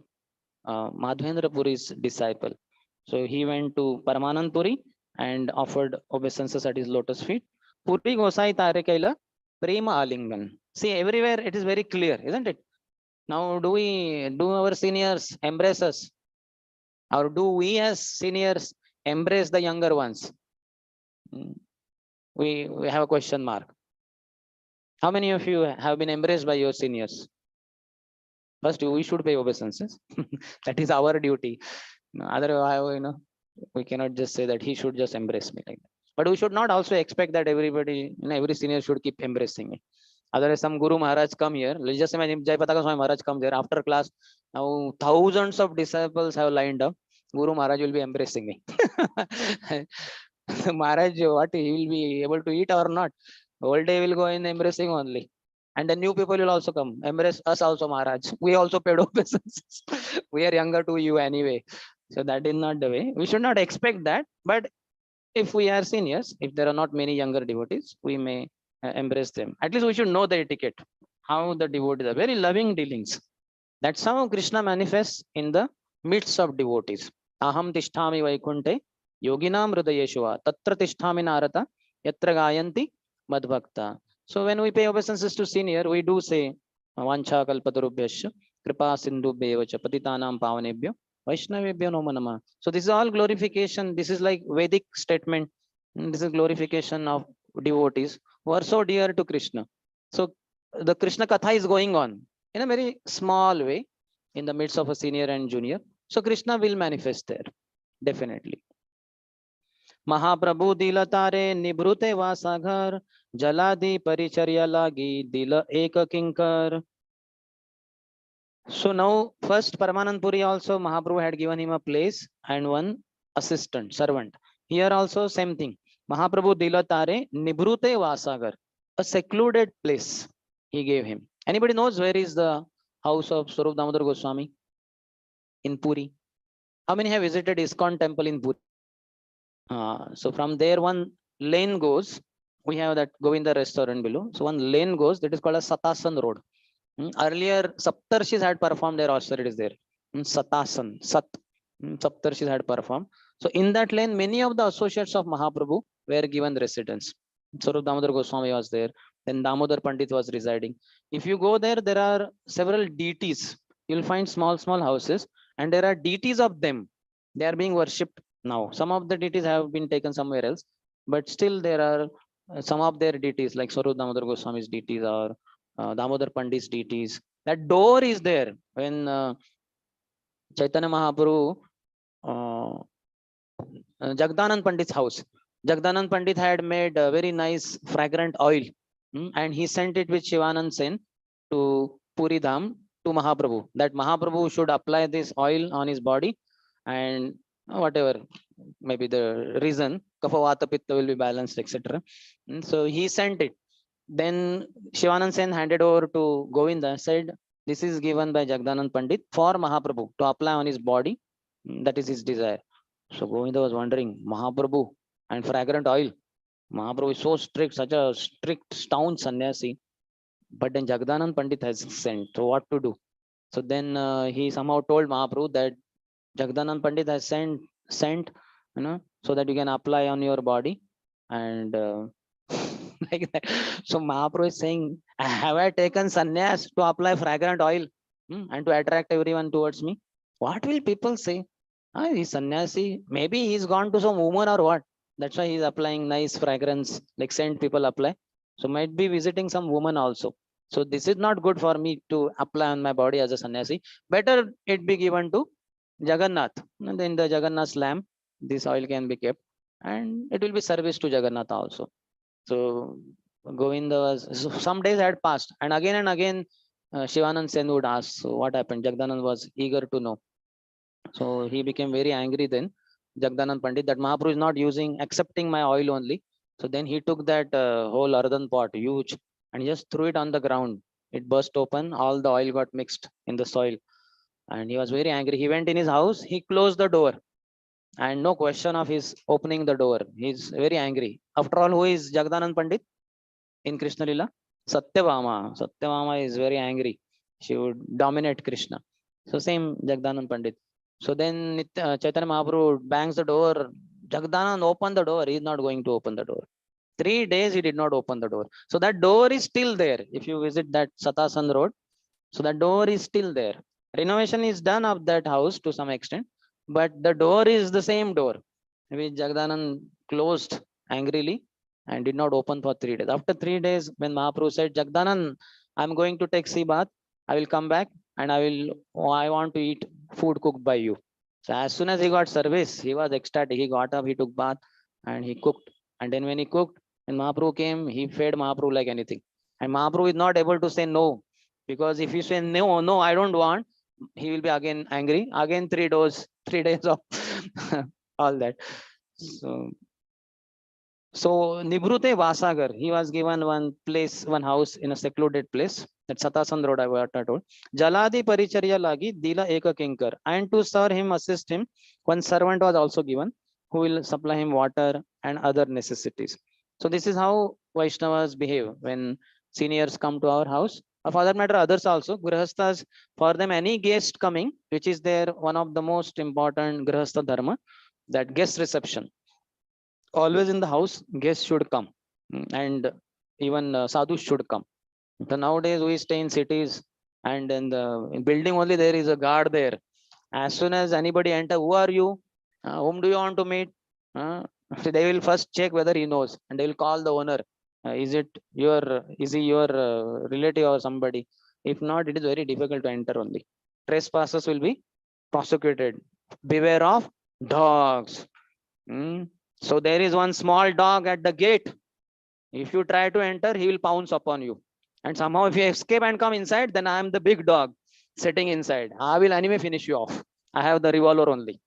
Madhvendra Puri's disciple. So he went to Paramanand Puri and offered obeisances at his lotus feet. Puri Gosai Tare Kaila Prema Alingan. See, everywhere it is very clear, isn't it? Now, do our seniors embrace us? Or do we as seniors embrace the younger ones? We have a question mark. How many of you have been embraced by your seniors? First, we should pay obeisances. That is our duty. Otherwise, we cannot just say that he should just embrace me like that. But we should not also expect that everybody, every senior should keep embracing me. Otherwise, some Guru Maharaj come here. Let's just imagine Jai Pataka Swami Maharaj comes here after class. Now thousands of disciples have lined up. Guru Maharaj will be embracing me. Maharaj, what he will be able to eat or not? Whole day will go in embracing only. And the new people will also come. Embrace us also, Maharaj. We also paid obeisances. We are younger to you anyway. So that is not the way. We should not expect that. But if we are seniors, if there are not many younger devotees, we may embrace them. At least we should know the etiquette, how the devotees are very loving dealings. That's how Krishna manifests in the midst of devotees. Aham tishtami vaikunte yoginam hridayeshua tatra tishtami narata yatra gayanti madbhakta. So when we pay obeisances to senior, we do say vancha kalpatarubhyasya kripa sindhubhyev cha patitanam pavanebhyo Vaishnavebhyo Namo Namah. So this is all glorification. This is like Vedic statement. This is glorification of devotees who are so dear to Krishna. So the Krishna Katha is going on in a very small way in the midst of a senior and junior. So Krishna will manifest there, definitely. Mahaprabhu dila tare nibrute vasaghar jaladi paricharya lagi dila eka kinkar. So now, first Paramanand Puri also Mahaprabhu had given him a place and one assistant, servant. Here also same thing. Mahaprabhu Dilatare Nibrute Vasagar, a secluded place he gave him. Anybody knows where is the house of Swarup Damodar Goswami? In Puri. How many have visited ISKCON temple in Puri? So from there, one lane goes. We have that Govinda restaurant below. So one lane goes, that is called a Satasan Road. Earlier, Saptarshis had performed their austerities there. Satasan, Sat, Saptarshis had performed. So in that lane, many of the associates of Mahaprabhu were given residence. Swarup Damodar Goswami was there. Then Damodar Pandit was residing. If you go there, there are several deities. You'll find small, small houses, and there are deities of them. They are being worshipped now. Some of the deities have been taken somewhere else, but still there are some of their deities, like Swarup Damodar Goswami's deities, or Damodar Pandit's deities. That door is there when Chaitanya Mahaprabhu, uh, Jagdanand Pandit's house. Jagdanand Pandit had made a very nice fragrant oil, and he sent it with Shivanand Sen to Puri Dham to Mahaprabhu. That Mahaprabhu should apply this oil on his body, and whatever maybe the reason, Kapha Vata Pitta will be balanced, etc. So he sent it. Then Shivanand Sen handed over to Govinda, said, "This is given by Jagdanand Pandit for Mahaprabhu to apply on his body. That is his desire." So Govinda was wondering, Mahaprabhu and fragrant oil. Mahaprabhu is so strict, such a strict, stone sannyasi. But then Jagdanand Pandit has sent. So what to do? So then he somehow told Mahaprabhu that Jagdanand Pandit has sent, so that you can apply on your body, and like that. So Mahaprabhu is saying, have I taken sannyas to apply fragrant oil, and to attract everyone towards me? What will people say? Ah, he's sannyasi. Maybe he's gone to some woman or what? That's why he's applying nice fragrance, like scent people apply. So might be visiting some woman also. So this is not good for me to apply on my body as a sannyasi. Better it be given to Jagannath. And in the Jagannath's lamp, this oil can be kept, and it will be service to Jagannath also. So Govinda was, so some days had passed, and again, Shivanand Sen would ask, so what happened? Jagdanand was eager to know. So he became very angry then, Jagdanand Pandit, that Mahaprabhu is not using, accepting my oil only. So then he took that whole earthen pot, huge, and he just threw it on the ground. It burst open, all the oil got mixed in the soil. And he was very angry. He went in his house, he closed the door, and no question of his opening the door. He's very angry. After all, who is Jagdanand Pandit in Krishna Lila? Satyabhama. Satyabhama is very angry. She would dominate Krishna. So same Jagdanand Pandit. So then Chaitanya Mahaprabhu bangs the door. Jagdanand, open the door. He is not going to open the door. 3 days he did not open the door. So that door is still there. If you visit that Satasan Road, so the door is still there. Renovation is done of that house to some extent, but the door is the same door, which Jagdanand closed angrily and did not open for 3 days. After 3 days, when Mahaprabhu said, Jagdanand, I'm going to take sea bath, I will come back and I want to eat food cooked by you. So as soon as he got service, he was ecstatic. He got up, he took bath and he cooked. And then when he cooked, when Mahaprabhu came, he fed Mahaprabhu like anything. And Mahaprabhu is not able to say no, because if you say no, no, I don't want, he will be again angry. Again 3 days of all that. So Nibrute Vasagar, he was given one place, one house in a secluded place. That Satasan Road, I told. Jaladi Paricharya Lagi, Dila Eka Kinkar. And to serve him, assist him, one servant was also given who will supply him water and other necessities. So this is how Vaishnavas behave when seniors come to our house. Or for that matter, others also. Grihasthas, for them, any guest coming, which is their one of the most important Grihastha Dharma, that guest reception. Always in the house, guests should come, and even sadhus should come. So nowadays we stay in cities, and in building only there is a guard there. As soon as anybody enter, who are you? Whom do you want to meet? So they will first check whether he knows, and they will call the owner. Is he your relative or somebody? If not, it is very difficult to enter only. Trespassers will be prosecuted. Beware of dogs. So there is one small dog at the gate. If you try to enter, he will pounce upon you. And somehow if you escape and come inside, then I am the big dog sitting inside. I will anyway finish you off. I have the revolver only.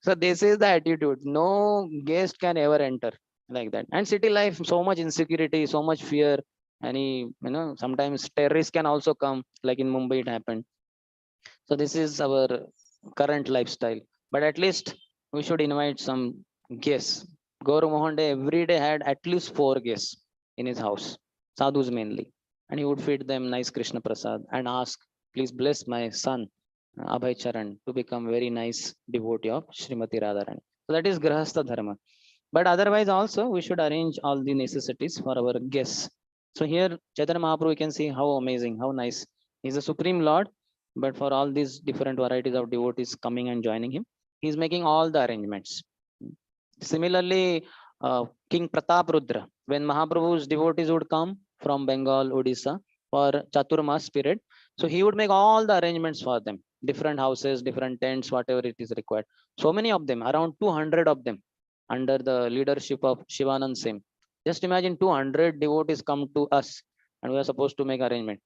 So this is the attitude. No guest can ever enter like that. And city life, so much insecurity, so much fear. Sometimes terrorists can also come, like in Mumbai it happened. So this is our current lifestyle. But at least we should invite some guests. Gaur Mohan Day every day had at least 4 guests in his house, sadhus mainly. And he would feed them nice Krishna Prasad and ask, please bless my son, Abhay Charan, to become very nice devotee of Srimati Radharani. So that is Grahastha Dharma. But otherwise also we should arrange all the necessities for our guests. So here Chaitanya Mahaprabhu, you can see how amazing, how nice. He's the Supreme Lord, but for all these different varieties of devotees coming and joining him, he's making all the arrangements. Similarly, King Pratap Rudra, when Mahaprabhu's devotees would come from Bengal, Odisha for Chaturmas period, so he would make all the arrangements for them, different houses, different tents, whatever it is required. So many of them, around 200 of them, under the leadership of Shivanand Singh. Just imagine 200 devotees come to us and we are supposed to make arrangement.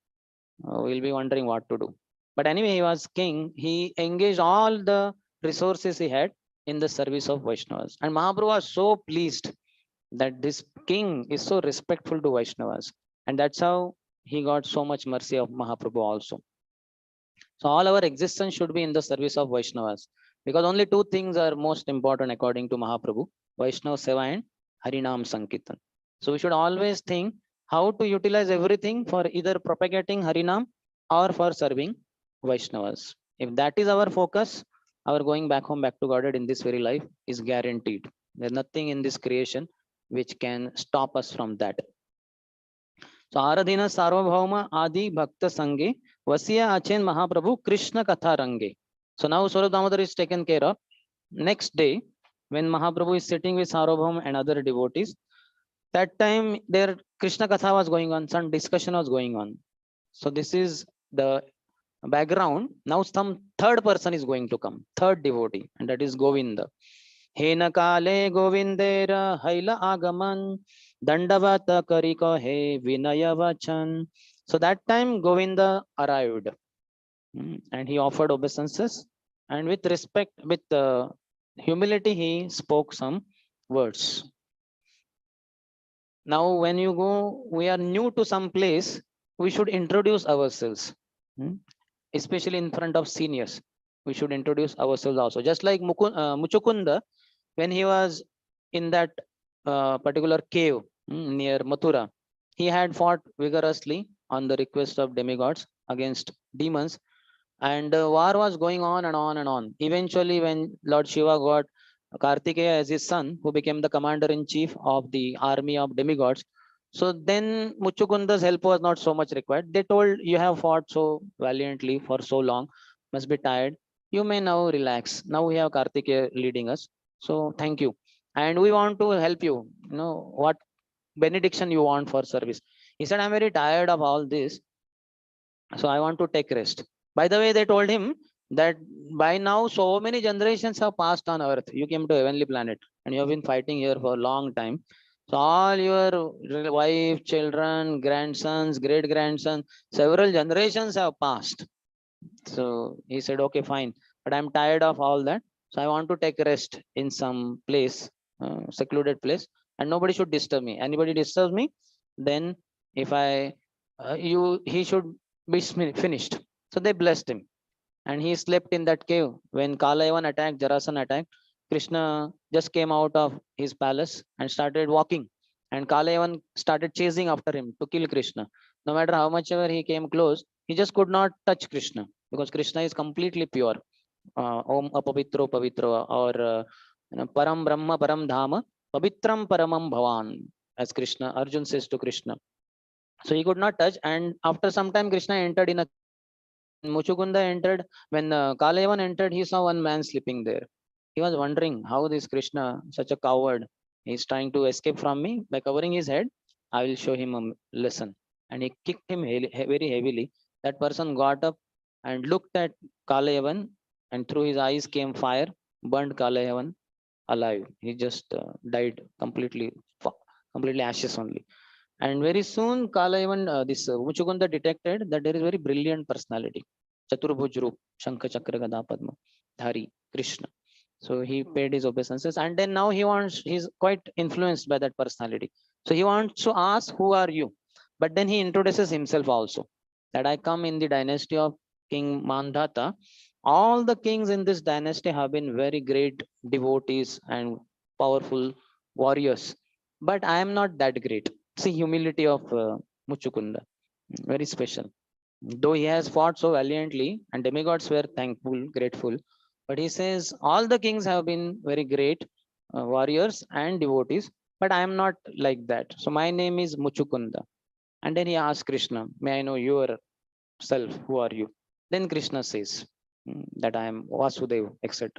We'll be wondering what to do. But anyway, he was king. He engaged all the resources he had in the service of Vaishnavas. And Mahaprabhu was so pleased that this king is so respectful to Vaishnavas. And that's how he got so much mercy of Mahaprabhu also. So all our existence should be in the service of Vaishnavas. Because only two things are most important according to Mahaprabhu, Vaishnava Seva and Harinam Sankirtan. So we should always think how to utilize everything for either propagating Harinam or for serving Vaishnavas. If that is our focus, our going back home, back to Godhead in this very life is guaranteed. There's nothing in this creation which can stop us from that. So Aradhina Sarvabhauma Adi Bhakta Sange Vasiya Achen Mahaprabhu Krishna Katha Range. So now Swarup Damodar is taken care of. Next day, when Mahaprabhu is sitting with Sarvabhauma and other devotees, that time their Krishna Katha was going on, some discussion was going on. So this is the background. Now some third person is going to come, third devotee, and that is Govinda. Hena kale Govindera Haila Agaman Dandavata Kariko He Vinaya Vachan. So that time Govinda arrived and he offered obeisances, and with respect, with humility, he spoke some words. Now, when you go, we are new to some place, we should introduce ourselves, especially in front of seniors. We should introduce ourselves also. Just like Muchukunda, when he was in that particular cave near Mathura, he had fought vigorously on the request of demigods against demons, and war was going on and on and on. Eventually, when Lord Shiva got Kartikeya as his son, who became the commander-in-chief of the army of demigods, so then Muchukunda's help was not so much required. They told, you have fought so valiantly for so long, must be tired. You may now relax. Now we have Kartikeya leading us. So thank you. And we want to help you. You know, what benediction you want for service. He said, I'm very tired of all this. So I want to take rest. By the way, they told him that by now so many generations have passed on earth. You came to heavenly planet and you have been fighting here for a long time. So all your wife, children, grandsons, great grandsons, several generations have passed. So he said, okay, fine, but I'm tired of all that. So I want to take rest in some place, secluded place, and nobody should disturb me. Anybody disturbs me, then if he should be finished. So they blessed him, and he slept in that cave. When Kalayavan attacked, Jarasan attacked, Krishna just came out of his palace and started walking, and Kalayavan started chasing after him to kill Krishna. No matter how much ever he came close, he just could not touch Krishna, because Krishna is completely pure. Om apavitro pavitro, or Param Brahma Param Dhama Pavitram Paramam Bhavan, as Krishna, Arjun says to Krishna. So he could not touch, and after some time Krishna entered in a Muchukunda entered. When Kalayavan entered, he saw one man sleeping there. He was wondering how this Krishna, such a coward, is trying to escape from me. By covering his head, I will show him a lesson. And he kicked him very heavily. That person got up and looked at Kalayavan, and through his eyes came fire, burned Kalayavan alive. He just died completely, completely ashes only. And very soon, this Muchukunda detected that there is very brilliant personality. Chaturbhuj Roop, Shankha Chakra Gada Padma, Dhari, Krishna. So he paid his obeisances, and then now he's quite influenced by that personality. So he wants to ask, who are you? But then he introduces himself also, that I come in the dynasty of King Mandhata. All the kings in this dynasty have been very great devotees and powerful warriors, but I am not that great. See, humility of Muchukunda, very special. Though he has fought so valiantly, and demigods were thankful, grateful, but he says all the kings have been very great warriors and devotees, but I am not like that. So my name is Muchukunda. And then he asks Krishna, may I know yourself? Who are you? Then Krishna says that I am Vasudev, etc.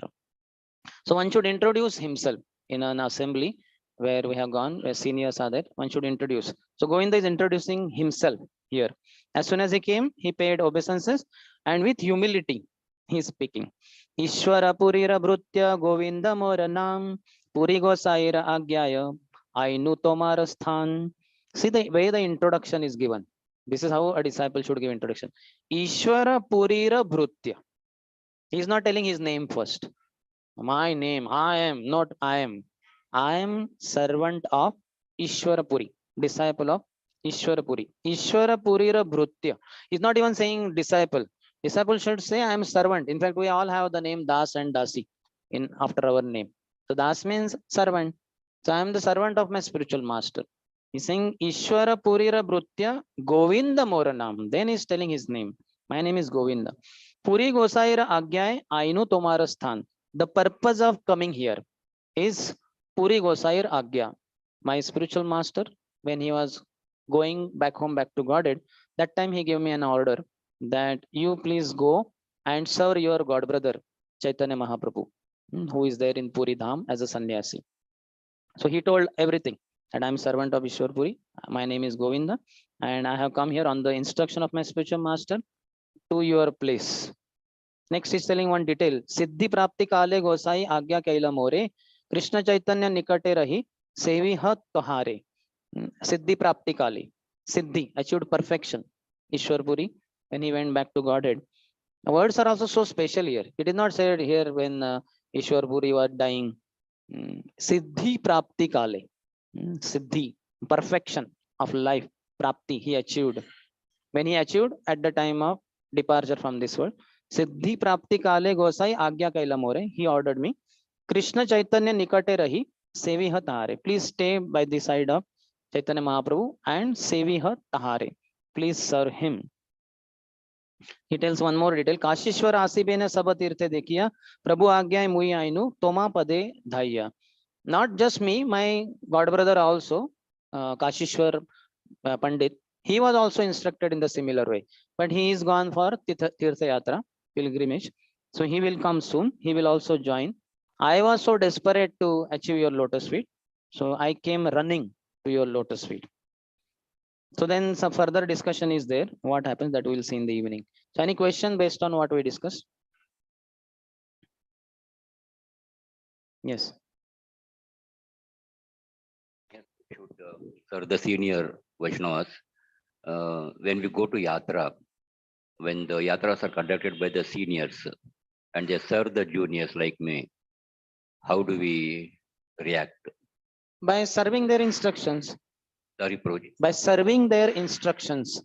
So one should introduce himself in an assembly where we have gone, where seniors are there. One should introduce. So Govinda is introducing himself here. As soon as he came, he paid obeisances, and with humility, he is speaking. Ishwara Purira Bhrutya Govinda Moranam Puri Gosaira Agyaya Ainu Tomara Sthan. See the way the introduction is given. This is how a disciple should give introduction. Ishwara Purira Bhrutya. He is not telling his name first. My name, I am, not I am. I am servant of Ishwarapuri, disciple of Ishwarapuri. Ishwarapurira Bhrutya. He's not even saying disciple. Disciple should say, I am servant. In fact, we all have the name Das and Dasi in after our name. So Das means servant. So I am the servant of my spiritual master. He's saying Ishwarapurira Bhrutya Govinda Moranam. Then he's telling his name. My name is Govinda. Puri Gosaira Agyay Ainu Tomara Sthan. The purpose of coming here is Puri Gosair Agya. My spiritual master, when he was going back home, back to Godhead, that time he gave me an order that you please go and serve your God brother, Chaitanya Mahaprabhu, who is there in Puri Dham as a sannyasi. So he told everything, and I'm servant of Ishwar Puri. My name is Govinda, and I have come here on the instruction of my spiritual master to your place. Next is telling one detail. Siddhi prapti kale gosai agya kaila more. Krishna Chaitanya nikate rahi. Sevi hat tohare. Siddhi prapti kale. Siddhi, achieved perfection. Ishwarpuri, when he went back to Godhead. The words are also so special here. It is not said here when Ishwarpuri was dying. Siddhi prapti kale. Siddhi, perfection of life. Prapti, he achieved. When he achieved at the time of departure from this world. Siddhi prapti kale gosai agya kaila more. He ordered me. Krishna Chaitanya nikate rahi. Seviha tahare. Please stay by the side of Chaitanya Mahaprabhu and Seviha tahare. Please serve him. He tells one more detail. Kashishwar asibena sabatirthe dekhiya. Prabhu agyay mui ainu. Toma pade dhaiya. Not just me, my god brother also, Kashishwar Pandit, he was also instructed in the similar way, but he is gone for Tirtha Yatra, pilgrimage. So he will come soon. He will also join. I was so desperate to achieve your lotus feet. So I came running to your lotus feet. So then some further discussion is there. What happens that we'll see in the evening. So any question based on what we discussed? Yes. Should serve the senior Vaishnavas. When we go to Yatra, when the Yatras are conducted by the seniors and they serve the juniors like me, how do we react? By serving their instructions. The reproach. By serving their instructions.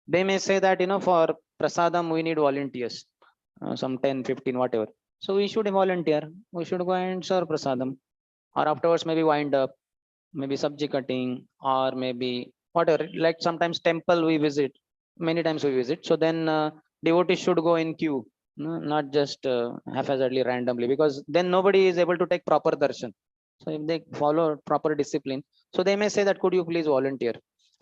They may say that, for prasadam, we need volunteers, some 10, 15, whatever. So we should volunteer. We should go and serve prasadam. Or afterwards, maybe wind up, maybe subji cutting, or maybe whatever. Like sometimes temple we visit, many times we visit. So then devotees should go in queue, not just haphazardly, randomly, because then nobody is able to take proper darshan. So if they follow proper discipline, so they may say that, could you please volunteer?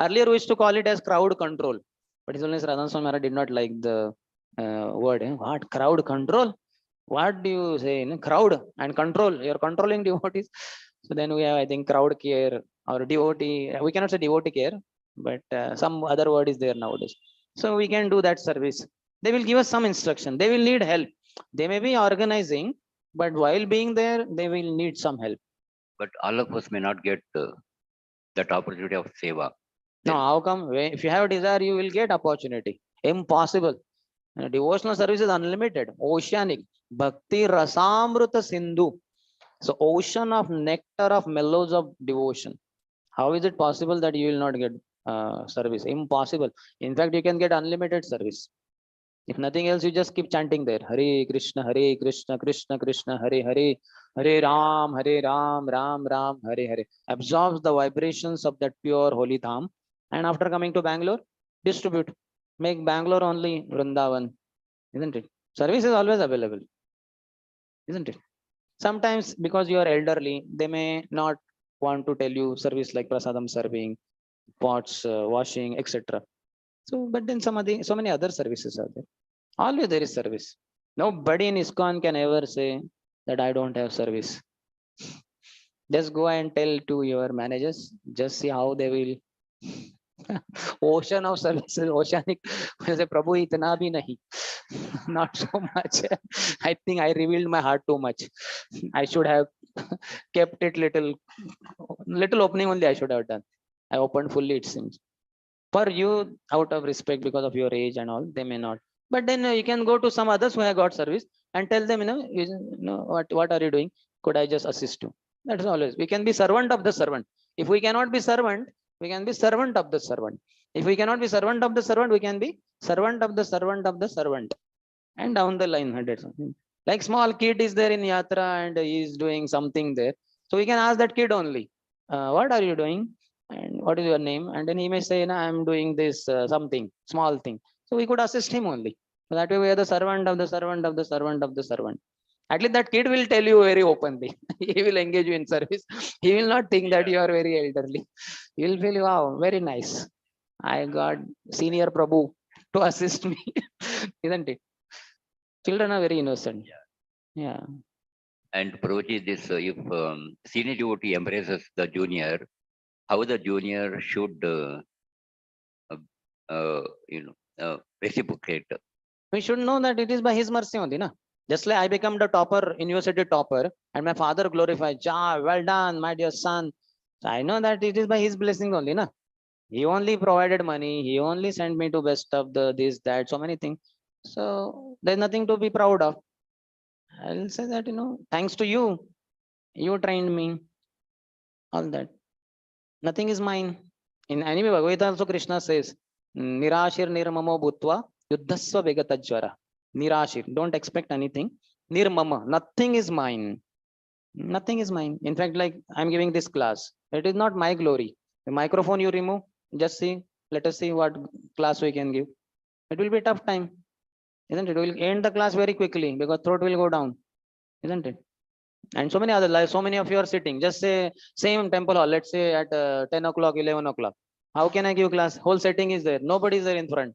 Earlier we used to call it as crowd control, but His Holiness Radhan Swami Maharaj did not like the word. What, crowd control? What do you say? Crowd and control. You're controlling devotees. So then we have, I think, crowd care or devotee. We cannot say devotee care, but some other word is there nowadays. So we can do that service. They will give us some instruction. They will need help. They may be organizing, but while being there, they will need some help. But all of us may not get that opportunity of seva. Now, how come? If you have desire, you will get opportunity. Impossible. Devotional service is unlimited, oceanic. Bhakti Rasamrita Sindhu. So ocean of nectar of mellows of devotion. How is it possible that you will not get service? Impossible. In fact, you can get unlimited service. If nothing else, you just keep chanting there. Hare Krishna, Krishna Krishna, Hare Hare, Hare Ram, Ram Ram, Hare Hare. Absorbs the vibrations of that pure holy dham. And after coming to Bangalore, distribute. Make Bangalore only Vrindavan, isn't it? Service is always available, isn't it? Sometimes because you are elderly, they may not want to tell you service like prasadam serving, pots washing, etc. So, but then so many other services are there. Always there is service. Nobody in ISKCON can ever say that I don't have service. Just go and tell to your managers. Just see how they will. Ocean of services, oceanic. Say, Prabhu, itna bhi nahi. Not so much. I think I revealed my heart too much. I should have kept it little opening only. I should have done. I opened fully, it seems. For you, out of respect because of your age and all, they may not. But then you can go to some others who have got service and tell them, what are you doing? Could I just assist you? That's always. We can be servant of the servant. If we cannot be servant, we can be servant of the servant. If we cannot be servant of the servant, we can be servant of the servant of the servant. And down the line, like small kid is there in Yatra and he is doing something there. So we can ask that kid only, what are you doing? And what is your name? And then he may say, no, I'm doing this something, small thing. So we could assist him only. So that way we are the servant of the servant of the servant of the servant. At least that kid will tell you very openly. He will engage you in service. He will not think that you are very elderly. He will feel, wow, very nice. I got senior Prabhu to assist me. Isn't it? Children are very innocent. Yeah. And Prabhuji, this if senior devotee embraces the junior, how the junior should reciprocate. We should know that it is by his mercy only, na. Just like I become the topper, university topper, and my father glorified, ja, well done, my dear son. So I know that it is by his blessing only, na. He only provided money, he only sent me to best of the this, that, so many things. So there's nothing to be proud of. I'll say that, thanks to you, you trained me, all that. Nothing is mine. In anime, Bhagavad Gita also Krishna says, Nirashir nirmamo bhutva yuddhasva vegatajvara. Nirashir, don't expect anything. Nirmama, nothing is mine. Nothing is mine. In fact, like I'm giving this class, it is not my glory. The microphone you remove, just see, let us see what class we can give. It will be a tough time, isn't it? We will end the class very quickly because throat will go down, isn't it? And so many other, like so many of you are sitting, just say same temple hall, let's say at 10 o'clock, 11 o'clock. How can I give class? Whole setting is there. Nobody is there in front.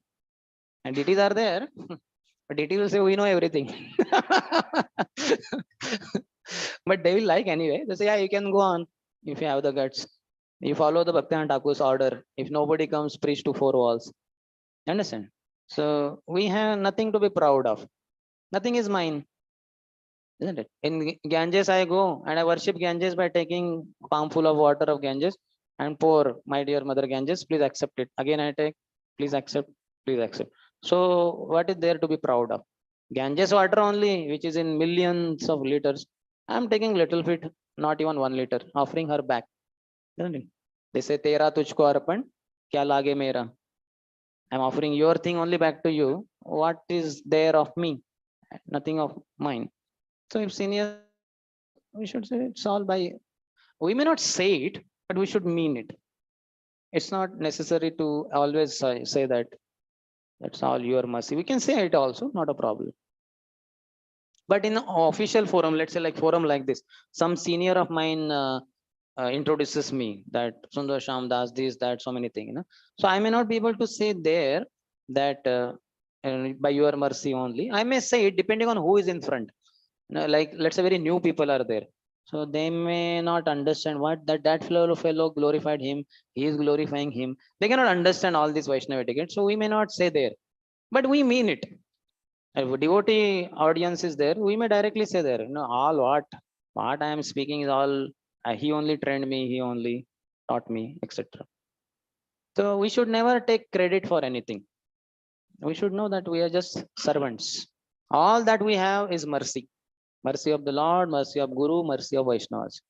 And DTs are there. But DT will say, we know everything. But they will like anyway. They say, yeah, you can go on if you have the guts. You follow the Bhaktivinoda Thakur's order. If nobody comes, preach to four walls. Understand? So we have nothing to be proud of. Nothing is mine. Isn't it? In Ganges, I go and I worship Ganges by taking palm full of water of Ganges and pour, my dear mother Ganges, please accept it. Again, I take, please accept, please accept. So what is there to be proud of? Ganges water only, which is in millions of liters. I'm taking little bit, not even 1 liter, offering her back. Isn't it? They say, Tera tujhko arpan, kya lage mera. I'm offering your thing only back to you. What is there of me? Nothing of mine. So if senior, we should say it's all by, we may not say it, but we should mean it. It's not necessary to always say that that's all your mercy. We can say it also, not a problem. But in an official forum, let's say like forum like this, some senior of mine introduces me that Sundarshyam does this, that, so many things. So I may not be able to say there that by your mercy only. I may say it depending on who is in front. Like let's say very new people are there. So they may not understand what that fellow glorified him. He is glorifying him. They cannot understand all this Vaishnava etiquette. So we may not say there, but we mean it. If devotee audience is there, we may directly say there, all what I am speaking is all, he only trained me, he only taught me, etc. So we should never take credit for anything. We should know that we are just servants. All that we have is mercy. Mercy of the Lord, mercy of Guru, mercy of Vaishnavas.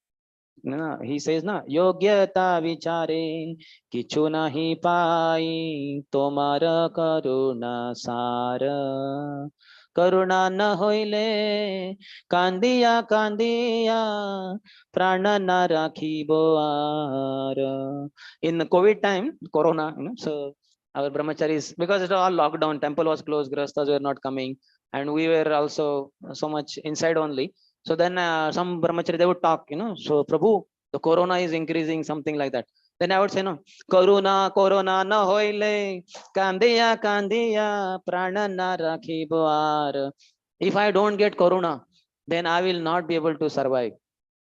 No, he says na yogyata vichare kichu nahi pai tomara karuna sara karuna na hoile kandiya kandiya prana na rakhibo ar. In the COVID time, Corona, so our brahmacharis, because it was all lockdown, temple was closed, grastas were not coming, and we were also so much inside only. So then some brahmachari they would talk, so Prabhu, the corona is increasing, something like that. Then I would say, no, Corona, Corona na hoile, kandiya, kandiya, prana na rakhibo ar. If I don't get corona, then I will not be able to survive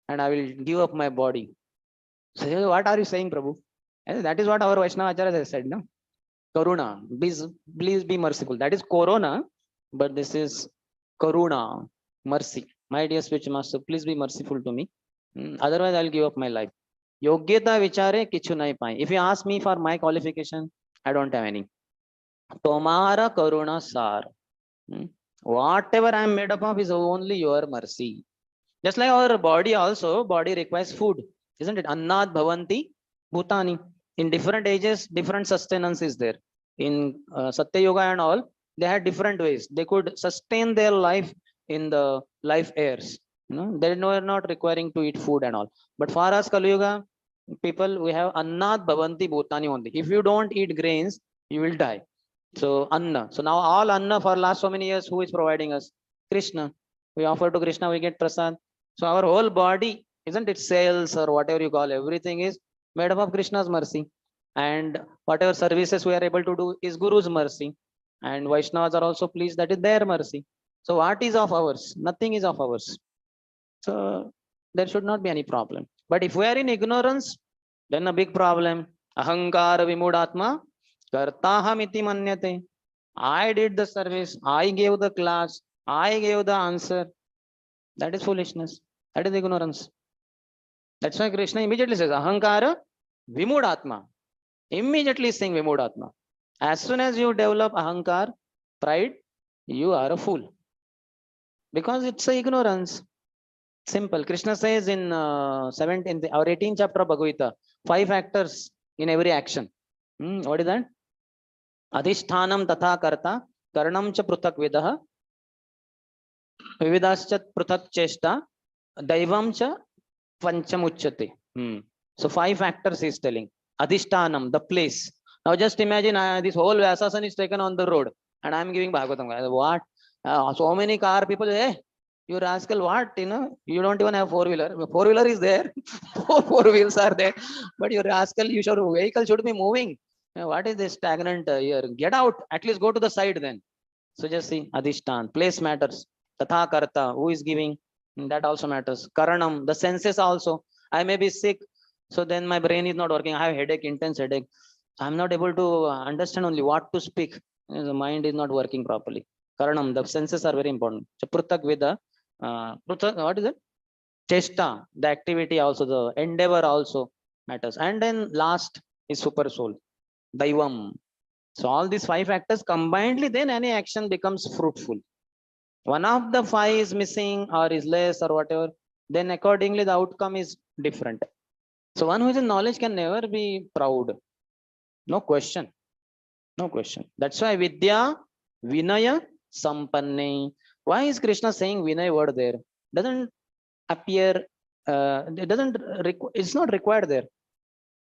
and I will give up my body. So what are you saying, Prabhu? And that is what our Vaishnava Acharya has said, no? Karuna, please be merciful. That is Corona, but this is Karuna, mercy. My dear spiritual master, please be merciful to me. Otherwise, I'll give up my life. Yogyata vichare kichu nahi pai. If you ask me for my qualification, I don't have any. Tomara Karuna sar. Whatever I am made up of is only your mercy. Just like our body also, body requires food, isn't it? Annat bhavanti bhutani. In different ages, different sustenance is there. In Satya Yoga and all, they had different ways. They could sustain their life in the life airs. They were not requiring to eat food and all. But for us, Kali Yuga, people, we have annat bhavanti bhutani only. If you don't eat grains, you will die. So Anna. So now all Anna for last so many years, who is providing us? Krishna. We offer to Krishna, we get prasad. So our whole body, isn't it, cells or whatever you call, everything is made up of Krishna's mercy. And whatever services we are able to do is Guru's mercy. And Vaishnavas are also pleased, that is their mercy. So what is of ours? Nothing is of ours. So there should not be any problem. But if we are in ignorance, then a big problem. Ahankara vimudatma kartaham iti manyate. I did the service, I gave the class, I gave the answer. That is foolishness. That is ignorance. That's why Krishna immediately says, Ahankara vimudatma. Immediately saying vimudatma. As soon as you develop ahankar, pride, you are a fool. Because it's a ignorance. Simple. Krishna says in 17th or 18th chapter of Bhagavad Gita, 5 factors in every action. What is that? Adhishthanam tatha karta, karanam cha pruthak vidah, vividascha pruthak cheshta, daivam cha panchamuchyate. So 5 factors he is telling. Adhishthanam, the place. Now just imagine this whole Vyasasan is taken on the road and I am giving Bhagavatam. What? So many car people, hey, you rascal, what? You don't even have 4-wheeler. 4-wheeler is there. 4 wheels are there. But you rascal, vehicle should be moving. What is this stagnant here? Get out. At least go to the side then. So just see, Adhishtan, place matters. Tatha karta, who is giving? That also matters. Karanam, the senses also. I may be sick, so then my brain is not working. I have headache, intense headache. I'm not able to understand only what to speak. The mind is not working properly. Karanam, the senses are very important. Pruthak vida, what is it? Chesta, the activity also, the endeavor also matters. And then last is super soul, Daivam. So all these 5 factors combinedly, then any action becomes fruitful. One of the 5 is missing or is less or whatever, then accordingly the outcome is different. So one who is in knowledge can never be proud. No question. No question. That's why Vidya, Vinaya, Sampanne. Why is Krishna saying Vinaya word there? Doesn't appear, it's not required there.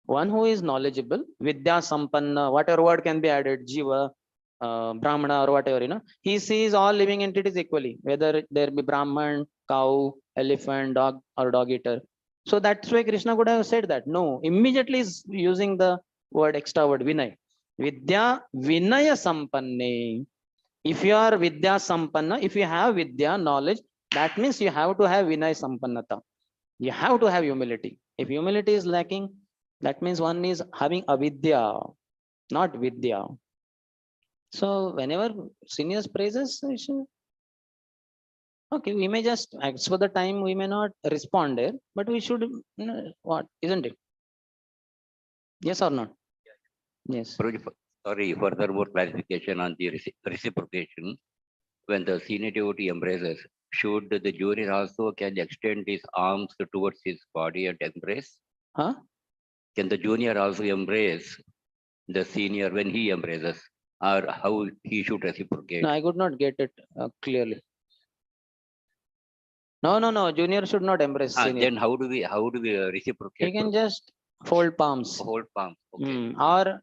One who is knowledgeable, Vidya, Sampanna, whatever word can be added, Jiva, Brahmana or whatever, he sees all living entities equally, whether there be Brahman, cow, elephant, dog or dog eater. So that's why Krishna could have said that. No, immediately is using the word, extra word, Vinay. Vidya, Vinaya Sampanne. If you are Vidya Sampanna, if you have Vidya, knowledge, that means you have to have Vinay Sampannata. You have to have humility. If humility is lacking, that means one is having avidya, not Vidya. So whenever seniors praises, okay, we may just, as for the time, we may not respond there, but we should, what, isn't it? Yes or not? Yes. Sorry, further more clarification on the reciprocation. When the senior devotee embraces, should the junior also can extend his arms towards his body and embrace? Huh? Can the junior also embrace the senior when he embraces, or how he should reciprocate? No, I could not get it clearly. No. Junior should not embrace senior. Then how do we reciprocate? He can just fold palms. Hold palm. Okay. Or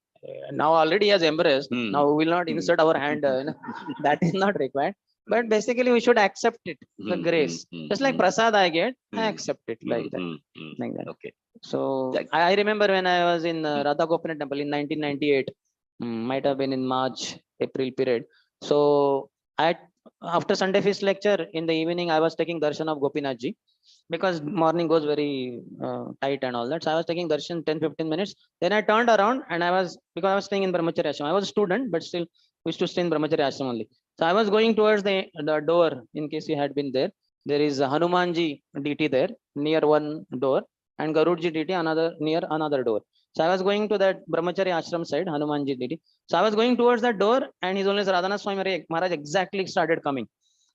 now already he has embraced. Now we will not insert our hand. That is not required. But basically we should accept it, the grace. Just like prasad I get, I accept it like that. Like that. Okay. So I remember when I was in Radha Gopinath temple in 1998, might have been in March, April period. So after Sunday feast lecture in the evening, I was taking darshan of Gopinath ji because morning goes very tight and all that. So I was taking darshan 10-15 minutes. Then I turned around and because I was staying in Brahmacharya Ashram. I was a student, but still we used to stay in Brahmacharya Ashram only. So I was going towards the door in case you had been there. There is a Hanumanji DT there near one door and Garudji DT near another door. So I was going to that Brahmacharya Ashram side, Hanumanji DT. So I was going towards that door and His Holiness Radhanath Swami Maharaj exactly started coming.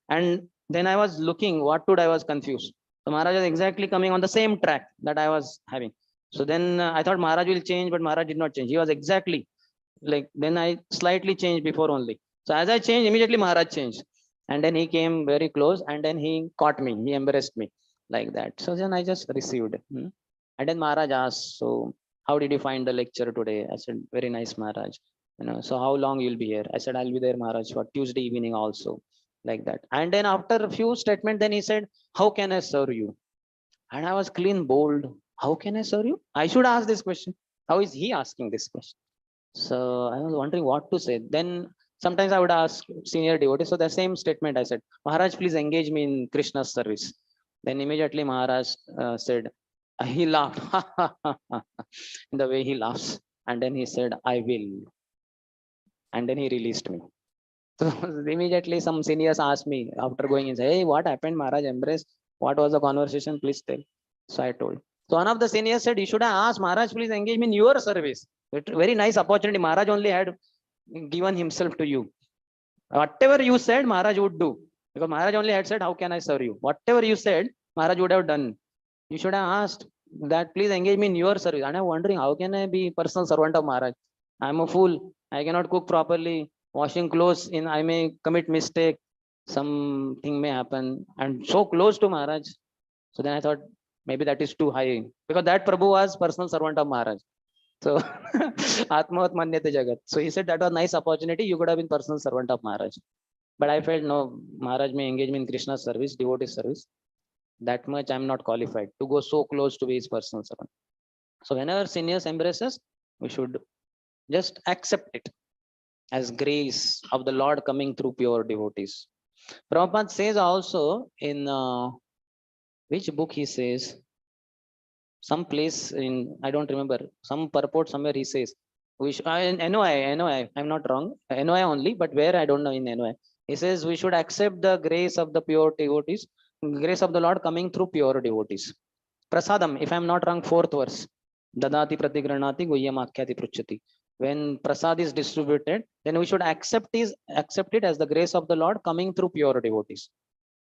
And then I was looking, I was confused. So Maharaj was exactly coming on the same track that I was having. So then I thought Maharaj will change, but Maharaj did not change. He was exactly like, then I slightly changed before only. So as I changed, immediately Maharaj changed. And then he came very close and then he caught me, he embraced me like that. So then I just received. And then Maharaj asked, so how did you find the lecture today? I said, very nice, Maharaj. So how long you'll be here? I said, I'll be there, Maharaj, for Tuesday evening also. Like that. And then after a few statements, then he said, how can I serve you? And I was clean bold. How can I serve you? I should ask this question. How is he asking this question? So I was wondering what to say. Then sometimes I would ask senior devotees. So the same statement I said, Maharaj, please engage me in Krishna's service. Then immediately Maharaj said, he laughed in the way he laughs. And then he said, I will. And then he released me. So immediately some seniors asked me after going in, hey, what happened, Maharaj embraced? What was the conversation? Please tell. So I told. So one of the seniors said, you should have asked Maharaj, please engage me in your service. Very nice opportunity. Maharaj only had given himself to you. Whatever you said, Maharaj would do. Because Maharaj only had said, how can I serve you? Whatever you said, Maharaj would have done. You should have asked that, please engage me in your service. And I'm wondering, how can I be personal servant of Maharaj? I'm a fool. I cannot cook properly. Washing clothes, I may commit mistake. Something may happen. And so close to Maharaj. So then I thought, maybe that is too high. Because that Prabhu was personal servant of Maharaj. So Atmavat Manyate Jagat. So he said that was a nice opportunity. You could have been personal servant of Maharaj. But I felt no, Maharaj may engage me in Krishna's service, devotee service. That much I'm not qualified to go so close to be his personal servant. So whenever seniors embraces, we should just accept it as grace of the Lord coming through pure devotees. Prabhupada says also in which book he says, some place in, I don't remember, some purport somewhere he says, we should, NOI, I'm not wrong, NOI only, but where I don't know in NOI. He says we should accept the grace of the pure devotees, grace of the Lord coming through pure devotees. Prasadam, if I'm not wrong, 4th verse. Dadati pratigranati guhyam akhyati pruchati. When prasad is distributed, then we should accept it as the grace of the Lord coming through pure devotees.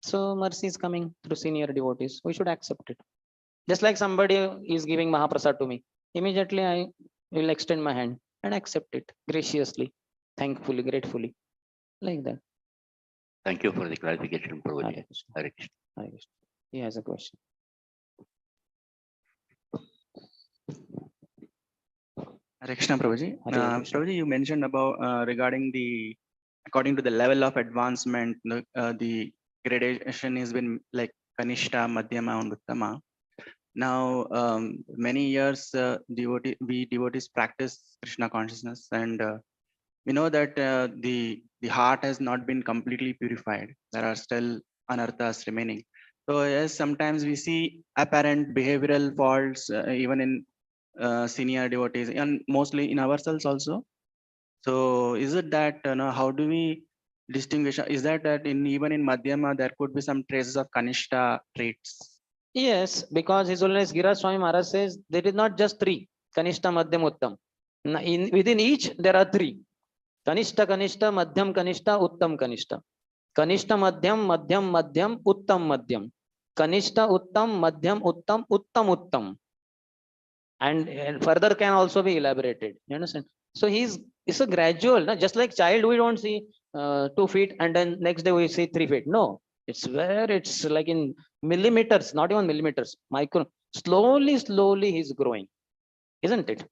So mercy is coming through senior devotees. We should accept it. Just like somebody is giving Mahaprasad to me, immediately I will extend my hand and accept it graciously, thankfully, gratefully, like that. Thank you for the clarification, Prabhu. Hare Krishna. Hare Krishna. He has a question. Hare Krishna, Prabhuji. Hare Krishna. Prabhuji, you mentioned about regarding according to the level of advancement, the gradation has been like Kanishta, Madhyama, and Uttama. Now, many years we devotees practice Krishna consciousness, and we know that the heart has not been completely purified. There are still anarthas remaining. So yes, sometimes we see apparent behavioral faults even in senior devotees and mostly in ourselves also. So is it that how do we distinguish? Is that even in Madhyama there could be some traces of Kanishta traits? Yes, because His Holiness Giriraj Swami Maharaj says there is not just 3, Kanishta, Madhyam, Uttam. Within each there are 3. Kanishta, Kanishta, Madhyam, Kanishta, Uttam, Kanishta. Kanishta Madhyam, Madhyam Madhyam, Uttam Madhyam. Kanishta Uttam, Madhyam Uttam, Uttam Uttam. And further can also be elaborated. You understand? So it's a gradual, no? Just like child, we don't see 2 feet and then next day we see 3 feet. No, it's like in millimeters, not even millimeters, micro. Slowly he's growing, isn't it?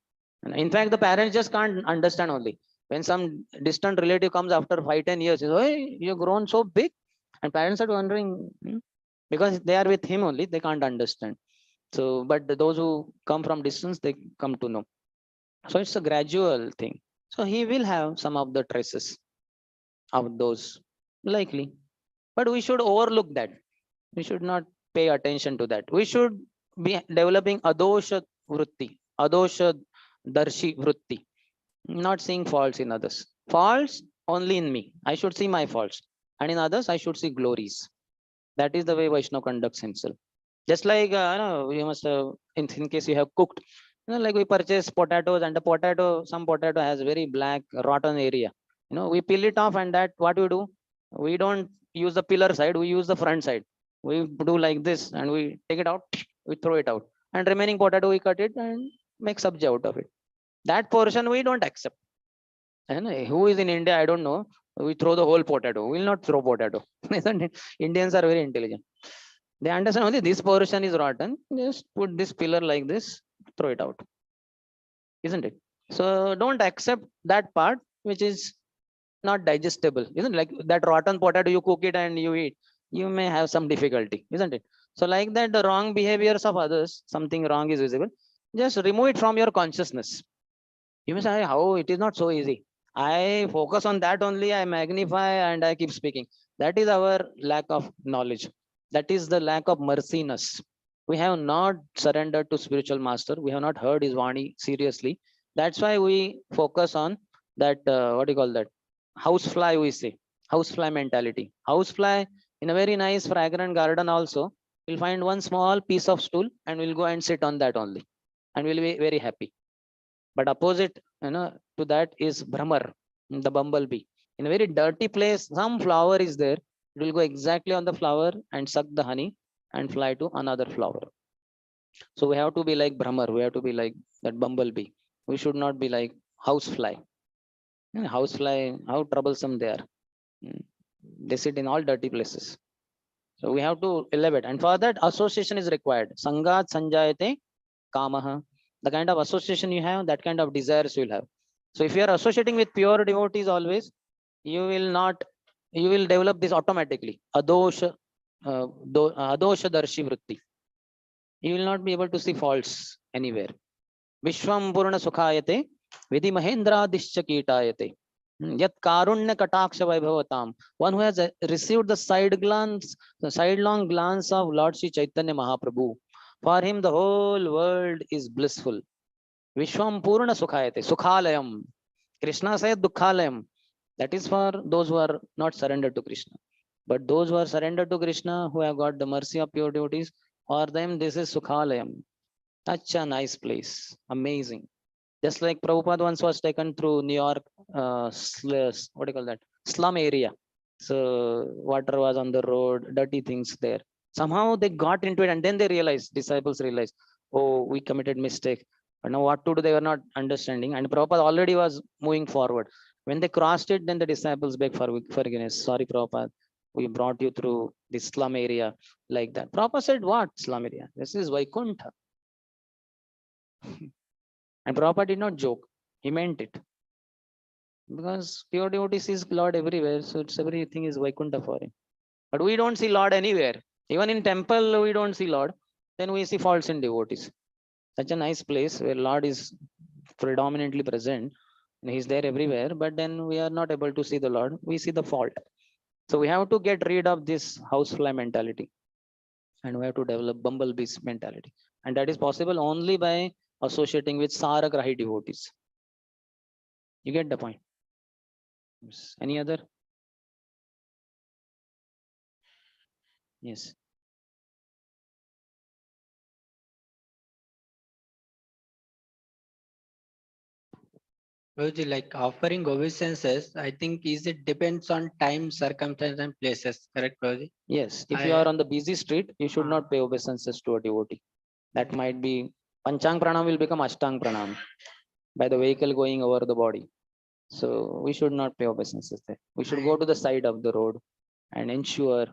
And in fact, the parents just can't understand only. When some distant relative comes after 5, 10 years, says, "Oh, you've grown so big," and parents are wondering, because they are with him only, they can't understand. So, but those who come from distance, they come to know. So it's a gradual thing. So he will have some of the traces of those, likely. But we should overlook that. We should not pay attention to that. We should be developing adosha vritti, adosha darshi vritti, not seeing faults in others. Faults only in me. I should see my faults. And in others, I should see glories. That is the way Vaishnava conducts himself. Just like, you must have, in case you have cooked, like we purchase potatoes and the some potato has very black, rotten area. We peel it off and that, what we do? We don't use the pillar side, we use the front side. We do like this and we take it out, we throw it out. And remaining potato, we cut it and make sabji out of it. That portion we don't accept. And who is in India, I don't know. We throw the whole potato. We will not throw potato. Isn't it? Indians are very intelligent. They understand only this portion is rotten. Just put this pillar like this, throw it out. Isn't it? So don't accept that part which is not digestible. Isn't it? Like that rotten potato, you cook it and you eat. You may have some difficulty, isn't it? So like that, the wrong behaviors of others, something wrong is visible. Just remove it from your consciousness. You may say, how it is not so easy. I focus on that only, I magnify and I keep speaking. That is our lack of knowledge. That is the lack of merciness. We have not surrendered to spiritual master. We have not heard his Vani seriously. That's why we focus on that, what do you call that? Housefly, we say. Housefly mentality. Housefly in a very nice fragrant garden also, we'll find one small piece of stool and we'll go and sit on that only. And we'll be very happy. But opposite, to that is Brahmar, the bumblebee. In a very dirty place, some flower is there. It will go exactly on the flower and suck the honey and fly to another flower. So we have to be like Brahmar. We have to be like that bumblebee. We should not be like housefly. Housefly, how troublesome they are. They sit in all dirty places. So we have to elevate. And for that, association is required. Sangat sanjayate kamaha. The kind of association you have, that kind of desires you will have. So if you are associating with pure devotees always, you will develop this automatically. Adosha darshi vritti. You will not be able to see faults anywhere. Vishwam purna sukhayate vidhi mahendradishya kitayate. Yat karunya kataksha vaibhavatam. One who has received the sidelong glance of Lord Sri Chaitanya Mahaprabhu. For him, the whole world is blissful. Vishwam Purna Sukhayate, Sukhalayam. Krishna said Dukhalayam. That is for those who are not surrendered to Krishna. But those who are surrendered to Krishna, who have got the mercy of pure devotees, for them this is Sukhalayam. Such a nice place. Amazing. Just like Prabhupada once was taken through New York, what do you call that? Slum area. So water was on the road, dirty things there. Somehow they got into it and then they realized, disciples realized, oh, we committed mistake. But now what to do, they were not understanding. And Prabhupada already was moving forward. When they crossed it, then the disciples begged for forgiveness. Sorry, Prabhupada, we brought you through this slum area like that. Prabhupada said, what slum area? This is Vaikuntha. And Prabhupada did not joke. He meant it. Because pure devotee sees Lord everywhere. So it's everything is Vaikuntha for him. But we don't see Lord anywhere. Even in temple, we don't see Lord. Then we see faults in devotees. Such a nice place where Lord is predominantly present. And he's there everywhere. But then we are not able to see the Lord. We see the fault. So we have to get rid of this housefly mentality. And we have to develop bumblebee's mentality. And that is possible only by associating with Saragrahi devotees. You get the point? Yes. Any other? Yes. Prabhuji, like offering obeisances, I think it depends on time, circumstance, and places. Correct, Prabhuji? Yes, if you are on the busy street, you should not pay obeisances to a devotee. That might be Panchang Pranam will become Ashtang Pranam by the vehicle going over the body. So we should not pay obeisances there. We should go to the side of the road and ensure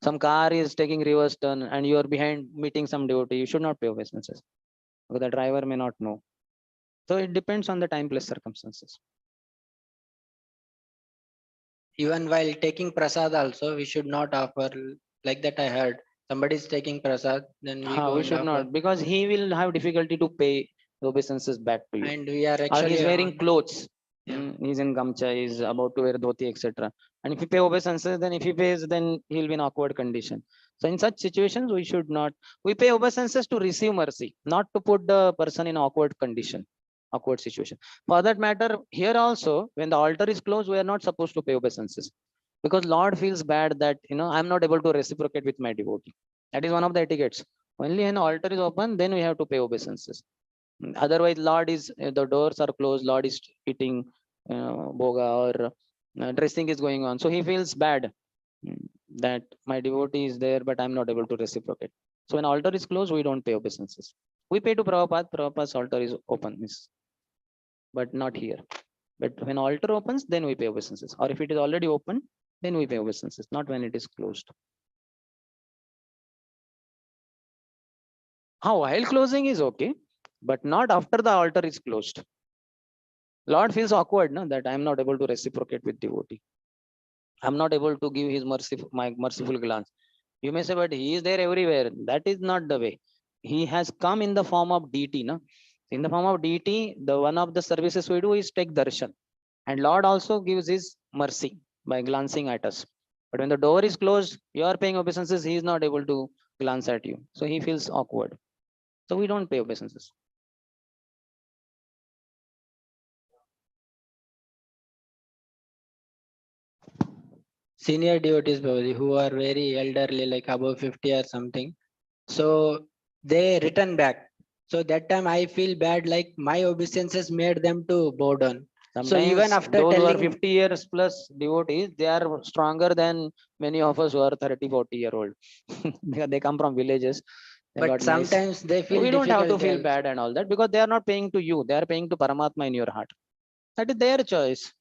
some car is taking reverse turn and you are behind meeting some devotee. You should not pay obeisances because the driver may not know. So it depends on the time, place, circumstances. Even while taking prasad also, we should not offer like that. I heard somebody is taking prasad, then we go We and should offer. not because he will have difficulty to pay the obeisances back to you. And we are Or actually he's wearing clothes. Yeah. He's in gamcha, he's about to wear dhoti, etc. And if you pay obeisances, then if he pays, then he'll be in awkward condition. So in such situations, we should not. We pay obeisances to receive mercy, not to put the person in awkward condition, awkward situation. For that matter, here also, when the altar is closed, we are not supposed to pay obeisances because Lord feels bad that I'm not able to reciprocate with my devotee. That is one of the etiquettes. Only when the altar is open, then we have to pay obeisances. Otherwise, Lord is the doors are closed. Lord is eating boga or dressing is going on. So he feels bad that my devotee is there, but I'm not able to reciprocate. So when altar is closed, we don't pay obeisances. We pay to Prabhupada. Prabhupada's altar is open, but not here. But when altar opens, then we pay obeisances. Or if it is already open, then we pay obeisances, not when it is closed. While closing is okay, but not after the altar is closed. Lord feels awkward, no, that I'm not able to reciprocate with devotee. I'm not able to give his my merciful glance. You may say, but he is there everywhere. That is not the way. He has come in the form of deity. No? In the form of deity, the one of the services we do is take darshan. And Lord also gives his mercy by glancing at us. But when the door is closed, you are paying obeisances, he is not able to glance at you. So he feels awkward. So we don't pay obeisances. senior devotees, Prabhuji, who are very elderly, like above 50 or something. So they return back. So that time I feel bad, like my obeisances made them to bow down. Sometimes so even after those who are telling 50 years plus devotees, they are stronger than many of us who are 30, 40-year-old. Because they come from villages. They but got nice. sometimes they feel We don't have to difficult feel also. bad and all that because they are not paying to you. They are paying to Paramatma in your heart. That is their choice.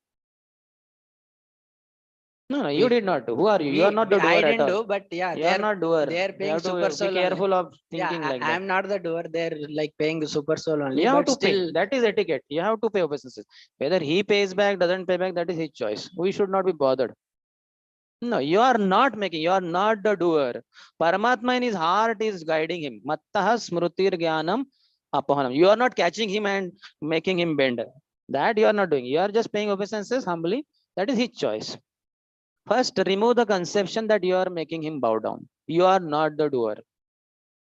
No, you did not do. Who are you? You are not the doer I at didn't all. do, but yeah, You are not doer. they are You paying have super to be soul only. careful of Yeah, thinking like I that. am not the doer. They're like paying the super soul only. You have But to still, pay. That is etiquette. You have to pay obeisances. Whether he pays back, doesn't pay back, that is his choice. We should not be bothered. No, you are not making, you are not the doer. Paramatma in his heart is guiding him. Mattaha smrutir jnanam apahanam. You are not catching him and making him bend. That you are not doing. You are just paying obeisances humbly. That is his choice. First, remove the conception that you are making him bow down. You are not the doer.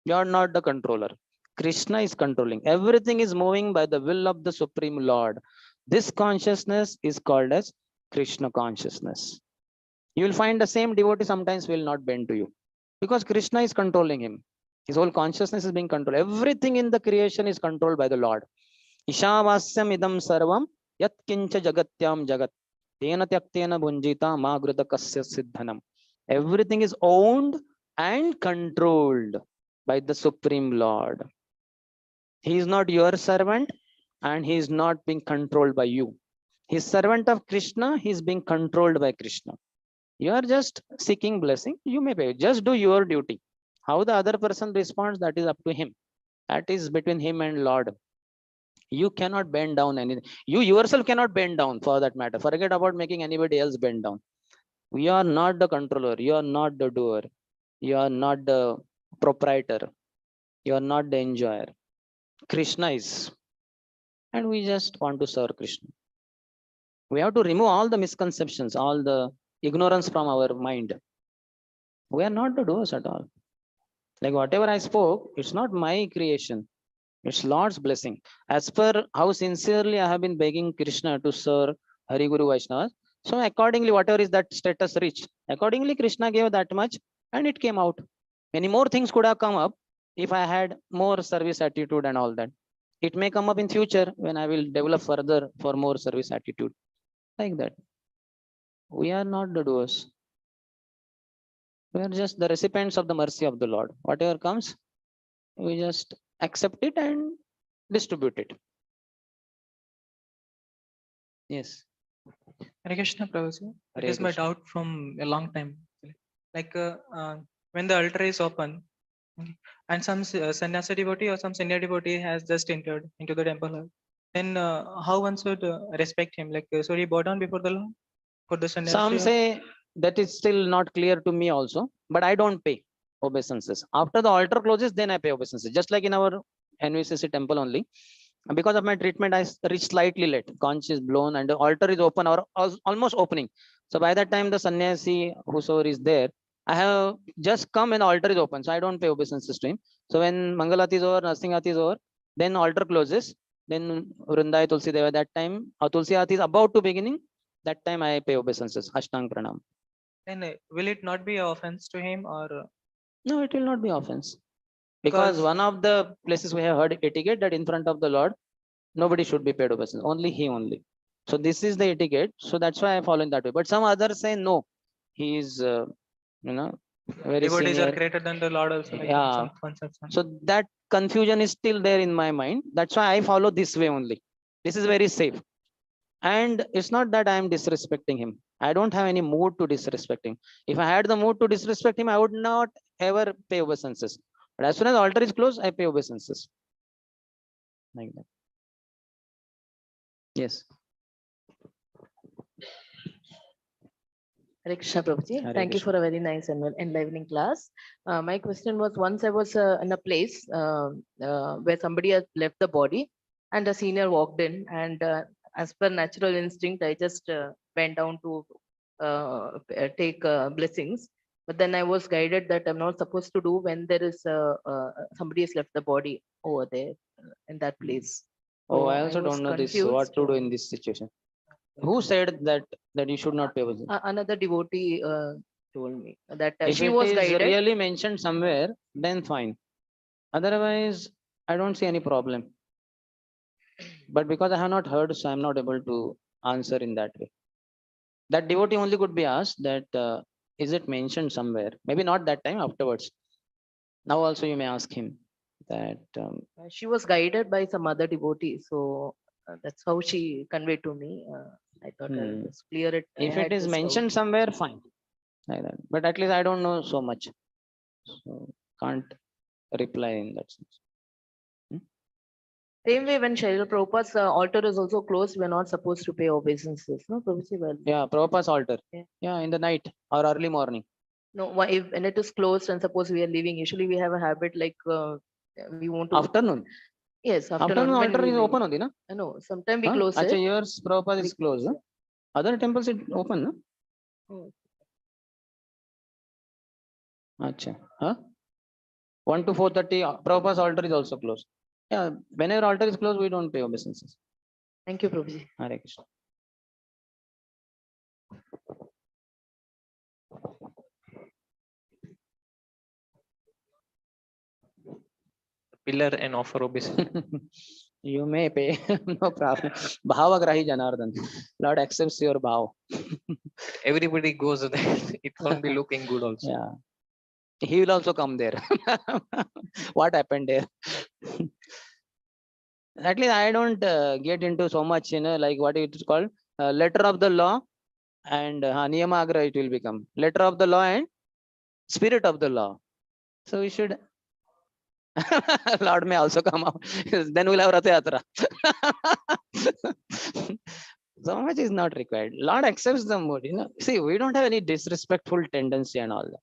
You are not the controller. Krishna is controlling. Everything is moving by the will of the Supreme Lord. This consciousness is called as Krishna consciousness. You will find the same devotee sometimes will not bend to you because Krishna is controlling him. His whole consciousness is being controlled. Everything in the creation is controlled by the Lord. Ishavasyam idam sarvam yat kincha jagatyam jagat tena tyaktena bunjita ma kasya siddhanam. Everything is owned and controlled by the Supreme Lord. He is not your servant and he is not being controlled by you. He is servant of Krishna, he is being controlled by Krishna. You are just seeking blessing. You may pay. Just do your duty. How the other person responds, that is up to him. That is between him and Lord. You cannot bend down anything. You yourself cannot bend down for that matter. Forget about making anybody else bend down. We are not the controller. You are not the doer. You are not the proprietor. You are not the enjoyer. Krishna is. And we just want to serve Krishna. We have to remove all the misconceptions, all the ignorance from our mind. We are not the doers at all. Like whatever I spoke, it's not my creation. It's Lord's blessing. As per how sincerely I have been begging Krishna to serve Hari Guru Vaishnava. So accordingly, whatever is that status reached, accordingly Krishna gave that much and it came out. Many more things could have come up if I had more service attitude and all that. It may come up in future when I will develop further for more service attitude. Like that. We are not the doers. We are just the recipients of the mercy of the Lord. Whatever comes, we just accept it and distribute it. Yes. Hare Krishna, Prabhuji. It Hare is my Krishna. doubt from a long time. Like when the altar is open, okay, and some sannyasa devotee or some senior devotee has just entered into the temple hall, then how one should respect him? Like, should he bow down before the Lord for the Some sannyasi? say that is still not clear to me also, but I don't pay obeisances. After the altar closes, then I pay obeisances. Just like in our NVCC temple only. Because of my treatment, I reach slightly late. Conch is blown and the altar is open or almost opening. So by that time, the sannyasi, whosoever is there, I have just come and the altar is open. So I don't pay obeisances to him. So when Mangalati is over, Narsinghat is over, then altar closes. Then Vrindai Tulsi Deva, that time, Tulsi Aati is about to beginning. That time I pay obeisances, Ashtang Pranam. Then will it not be an offense to him, or No, it will not be offense. Because one of the places we have heard etiquette that in front of the Lord, nobody should be paid obeisance, only he only. So this is the etiquette. So that's why I follow in that way. But some others say no, he is, very devotees are senior. greater than the Lord also? Like Yeah. some concepts. So that confusion is still there in my mind. That's why I follow this way only. This is very safe. And it's not that I am disrespecting him. I don't have any mood to disrespect him. If I had the mood to disrespect him, I would not ever pay obeisances. But as soon as the altar is closed, I pay obeisances. Like that. Yes. Hare Krishna Prabhuji. Hare Thank you Krishna. for a very nice and enlivening class. My question was, once I was in a place where somebody had left the body and a senior walked in, and as per natural instinct, I just went down to take blessings. But then I was guided that I'm not supposed to do when there is somebody has left the body over there in that place. Oh, So I I also was don't know this. confused. What to do in this situation? Who said that you should not pay obeisance? Another devotee told me that If she it was is guided. really mentioned somewhere, then fine. Otherwise, I don't see any problem. But because I have not heard, so I'm not able to answer in that way. That devotee only could be asked that is it mentioned somewhere? Maybe not that time, afterwards. Now also you may ask him that. She was guided by some other devotee, so that's how she conveyed to me. I thought I'll just clear it. I If it had is this doubt. mentioned somewhere, fine. Like that. But at least I don't know so much. So can't reply in that sense. Same way, when Srila Prabhupada's altar is also closed, we're not supposed to pay obeisances. No, Prabhuji, well, Yeah, Prabhupada's altar. Yeah. Yeah, in the night or early morning. no, if when it is closed and suppose we are leaving, usually we have a habit like we want to. Afternoon. Yes, Afternoon when altar we is leave. open only, na? No, sometime we Huh? close Acha, it. yours Prabhupada is closed. Huh? Other temples it open, na? Oh. Acha. Huh? 1 to 4:30, Prabhupada's altar is also closed. Yeah, whenever altar is closed, we don't pay obeisances. Thank you, Prabhuji. Hare Krishna. Pillar and offer obeisance. You may pay, no problem. Bhavagrahi Janardhan. Lord accepts your bhav. Everybody goes there. It won't be looking good also. Yeah. He will also come there. What happened there? At least I don't get into so much, like what it is called, letter of the law and niyamagra it will become. Letter of the law and spirit of the law. So we should. Lord may also come out. Then we'll have Ratha Yatra. So much is not required. Lord accepts the mood. See, we don't have any disrespectful tendency and all that.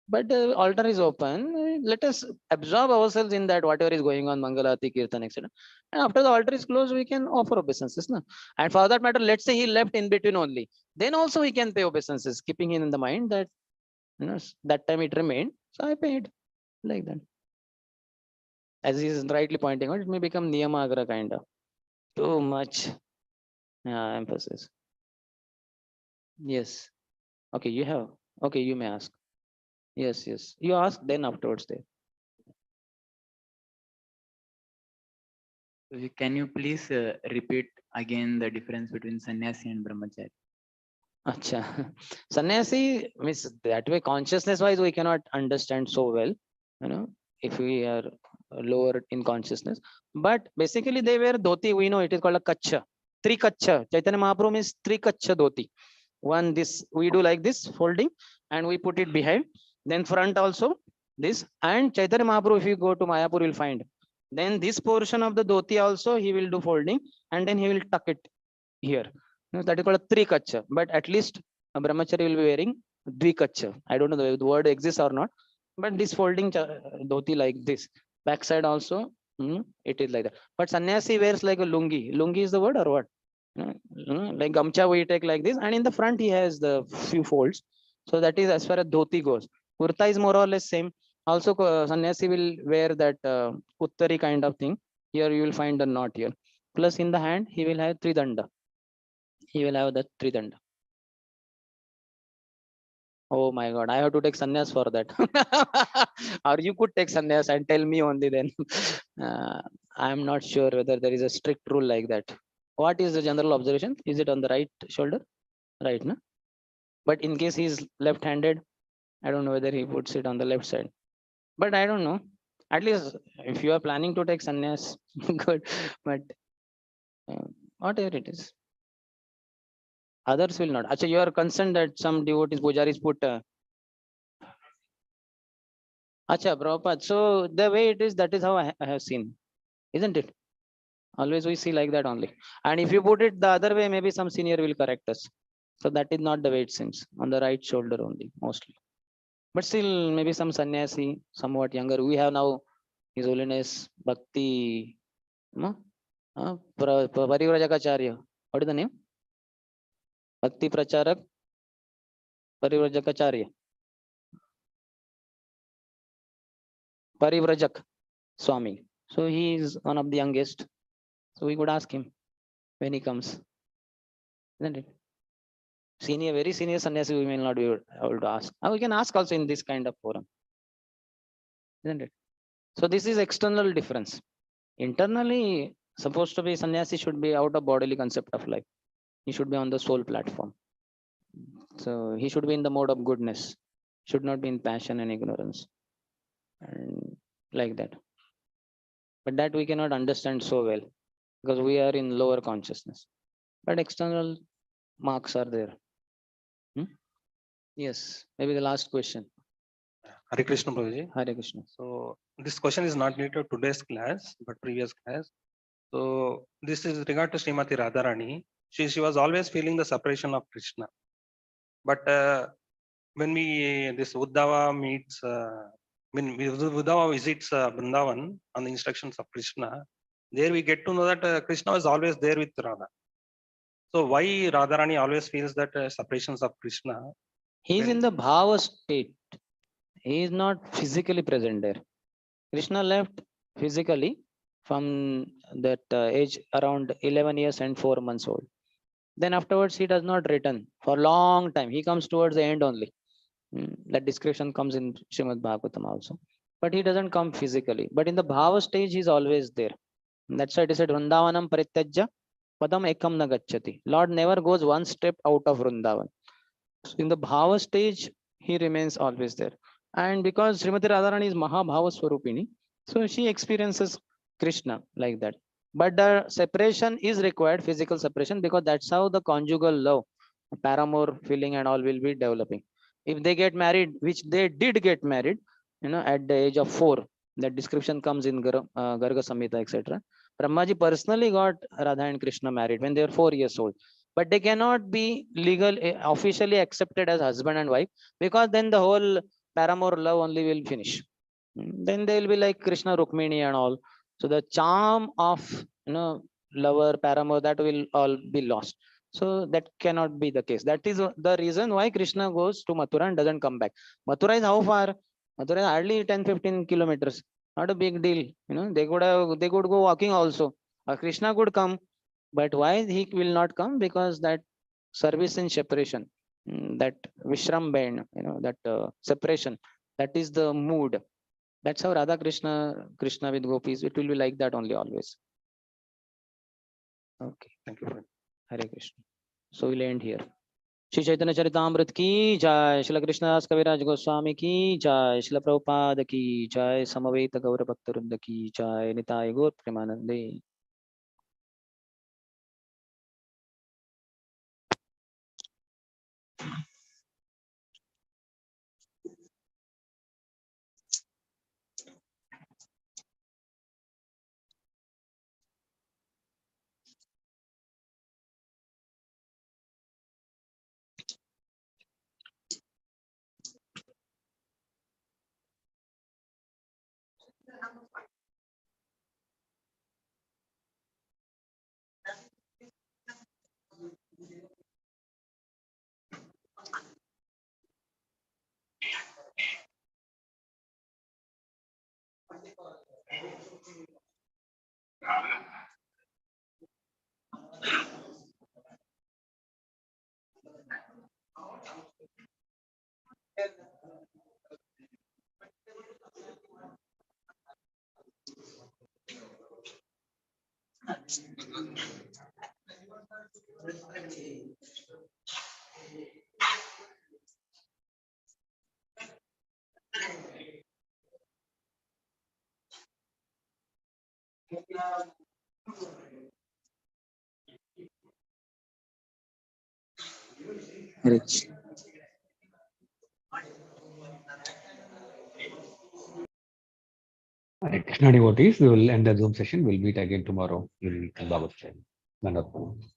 But the altar is open. Let us absorb ourselves in that whatever is going on, Mangalati, Kirtan, etc. And after the altar is closed, we can offer obeisances. No? And for that matter, let's say he left in between only. Then also he can pay obeisances, keeping in the mind that that time it remained. So I paid like that. As he is rightly pointing out, it may become Niyamagra kind of. Too much emphasis. Yes. Okay, you have. Okay, you may ask. Yes, yes. You ask, then afterwards there. Can you please repeat again the difference between sannyasi and brahmachari? Acha. Sannyasi means that way consciousness wise we cannot understand so well, if we are lower in consciousness. But basically they wear dhoti, we know it is called a kacha. Three kacha. Chaitanya Mahaprabhu means three kacha dhoti. One this we do like this folding and we put it behind. Then front also this, and Chaitanya Mahaprabhu, if you go to Mayapur, you'll find. Then this portion of the dhoti also he will do folding and then he will tuck it here. That is called a three kacha. But at least a brahmachari will be wearing dvikacha. I don't know the word exists or not, but this folding dhoti like this. Backside also, it is like that. But sannyasi wears like a lungi. Lungi is the word or what? Like gamcha we take like this, and in the front he has the few folds. So that is as far as dhoti goes. Kurta is more or less same. Also, sannyasi will wear that uttari kind of thing. Here you will find a knot here. Plus in the hand he will have tridanda. He will have the tridanda. Oh my God, I have to take sannyas for that. Or you could take sannyas and tell me only then. I am not sure whether there is a strict rule like that. What is the general observation? Is it on the right shoulder? Right, no? But in case he is left-handed, I don't know whether he puts it on the left side. But I don't know. At least if you are planning to take sannyas, good. But whatever it is. Others will not. Achha, you are concerned that some devotees, pujaris put. Acha, Prabhupada. So the way it is, that is how I have seen, isn't it? Always we see like that only. And if you put it the other way, maybe some senior will correct us. So that is not the way it seems. On the right shoulder only, mostly. But still, maybe some sannyasi, somewhat younger. We have now His Holiness Bhakti Parivrajagacharya. What is the name? Bhakti Pracharak Parivrajagacharya. Parivrajak Swami. So he is one of the youngest. So we could ask him when he comes. Isn't it? Senior, very senior sannyasi, we may not be able to ask. We can ask also in this kind of forum. Isn't it? So this is external difference. Internally, supposed to be sannyasi should be out of bodily concept of life. He should be on the soul platform. So he should be in the mode of goodness. Should not be in passion and ignorance. And like that. But that we cannot understand so well because we are in lower consciousness. But external marks are there. Yes, maybe the last question. Hare Krishna, Prabhuji. Hare Krishna. So this question is not related to today's class, but previous class. So this is regard to Srimati Radharani. She was always feeling the separation of Krishna. But when this Uddhava meets, when Uddhava visits Vrindavan on the instructions of Krishna, there we get to know that Krishna was always there with Radha. So why Radharani always feels that separations of Krishna? He is in the bhava state. He is not physically present there. Krishna left physically from that age around 11 years and 4 months old. Then afterwards he does not return for a long time. He comes towards the end only. That description comes in Srimad Bhagavatam also. But he doesn't come physically. But in the bhava stage, he is always there. That's why it is said, Vrindavanam Parityajya Padam Ekam na Gacchati. Lord never goes one step out of Vrindavan. So in the bhava stage, he remains always there. And because Srimati Radharani is Mahabhava Swarupini, so she experiences Krishna like that. But the separation is required, physical separation, because that's how the conjugal love, paramour feeling and all will be developing. If they get married, which they did get married, at the age of 4, that description comes in Garga Samhita, etc. Brahmaji personally got Radha and Krishna married when they were 4 years old. But they cannot be officially accepted as husband and wife, because then the whole paramour love only will finish. Then they will be like Krishna Rukmini and all. So the charm of lover, paramour, that will all be lost. So that cannot be the case. That is the reason why Krishna goes to Mathura and doesn't come back. Mathura is how far? Mathura is hardly 10-15 kilometers. Not a big deal. They could go walking also. Krishna could come, but why he will not come? Because that service in separation, that Vishram Bain, that separation, that is the mood. That's how Radha Krishna with gopis, it will be like that only always. Okay. Thank you, friend. Hare Krishna. So we'll end here. Shri Chaitanya Charitamrita की जय, श्रील कृष्णदास कविराज गोस्वामी की जय, श्रील प्रभुपाद की जय, समवेत गौर भक्तवृंद की जय, निताय गौर प्रेमानंदे। Hare Krishna. Krishna devotees, we will end the Zoom session. We'll meet again tomorrow in Bhagavad Gita.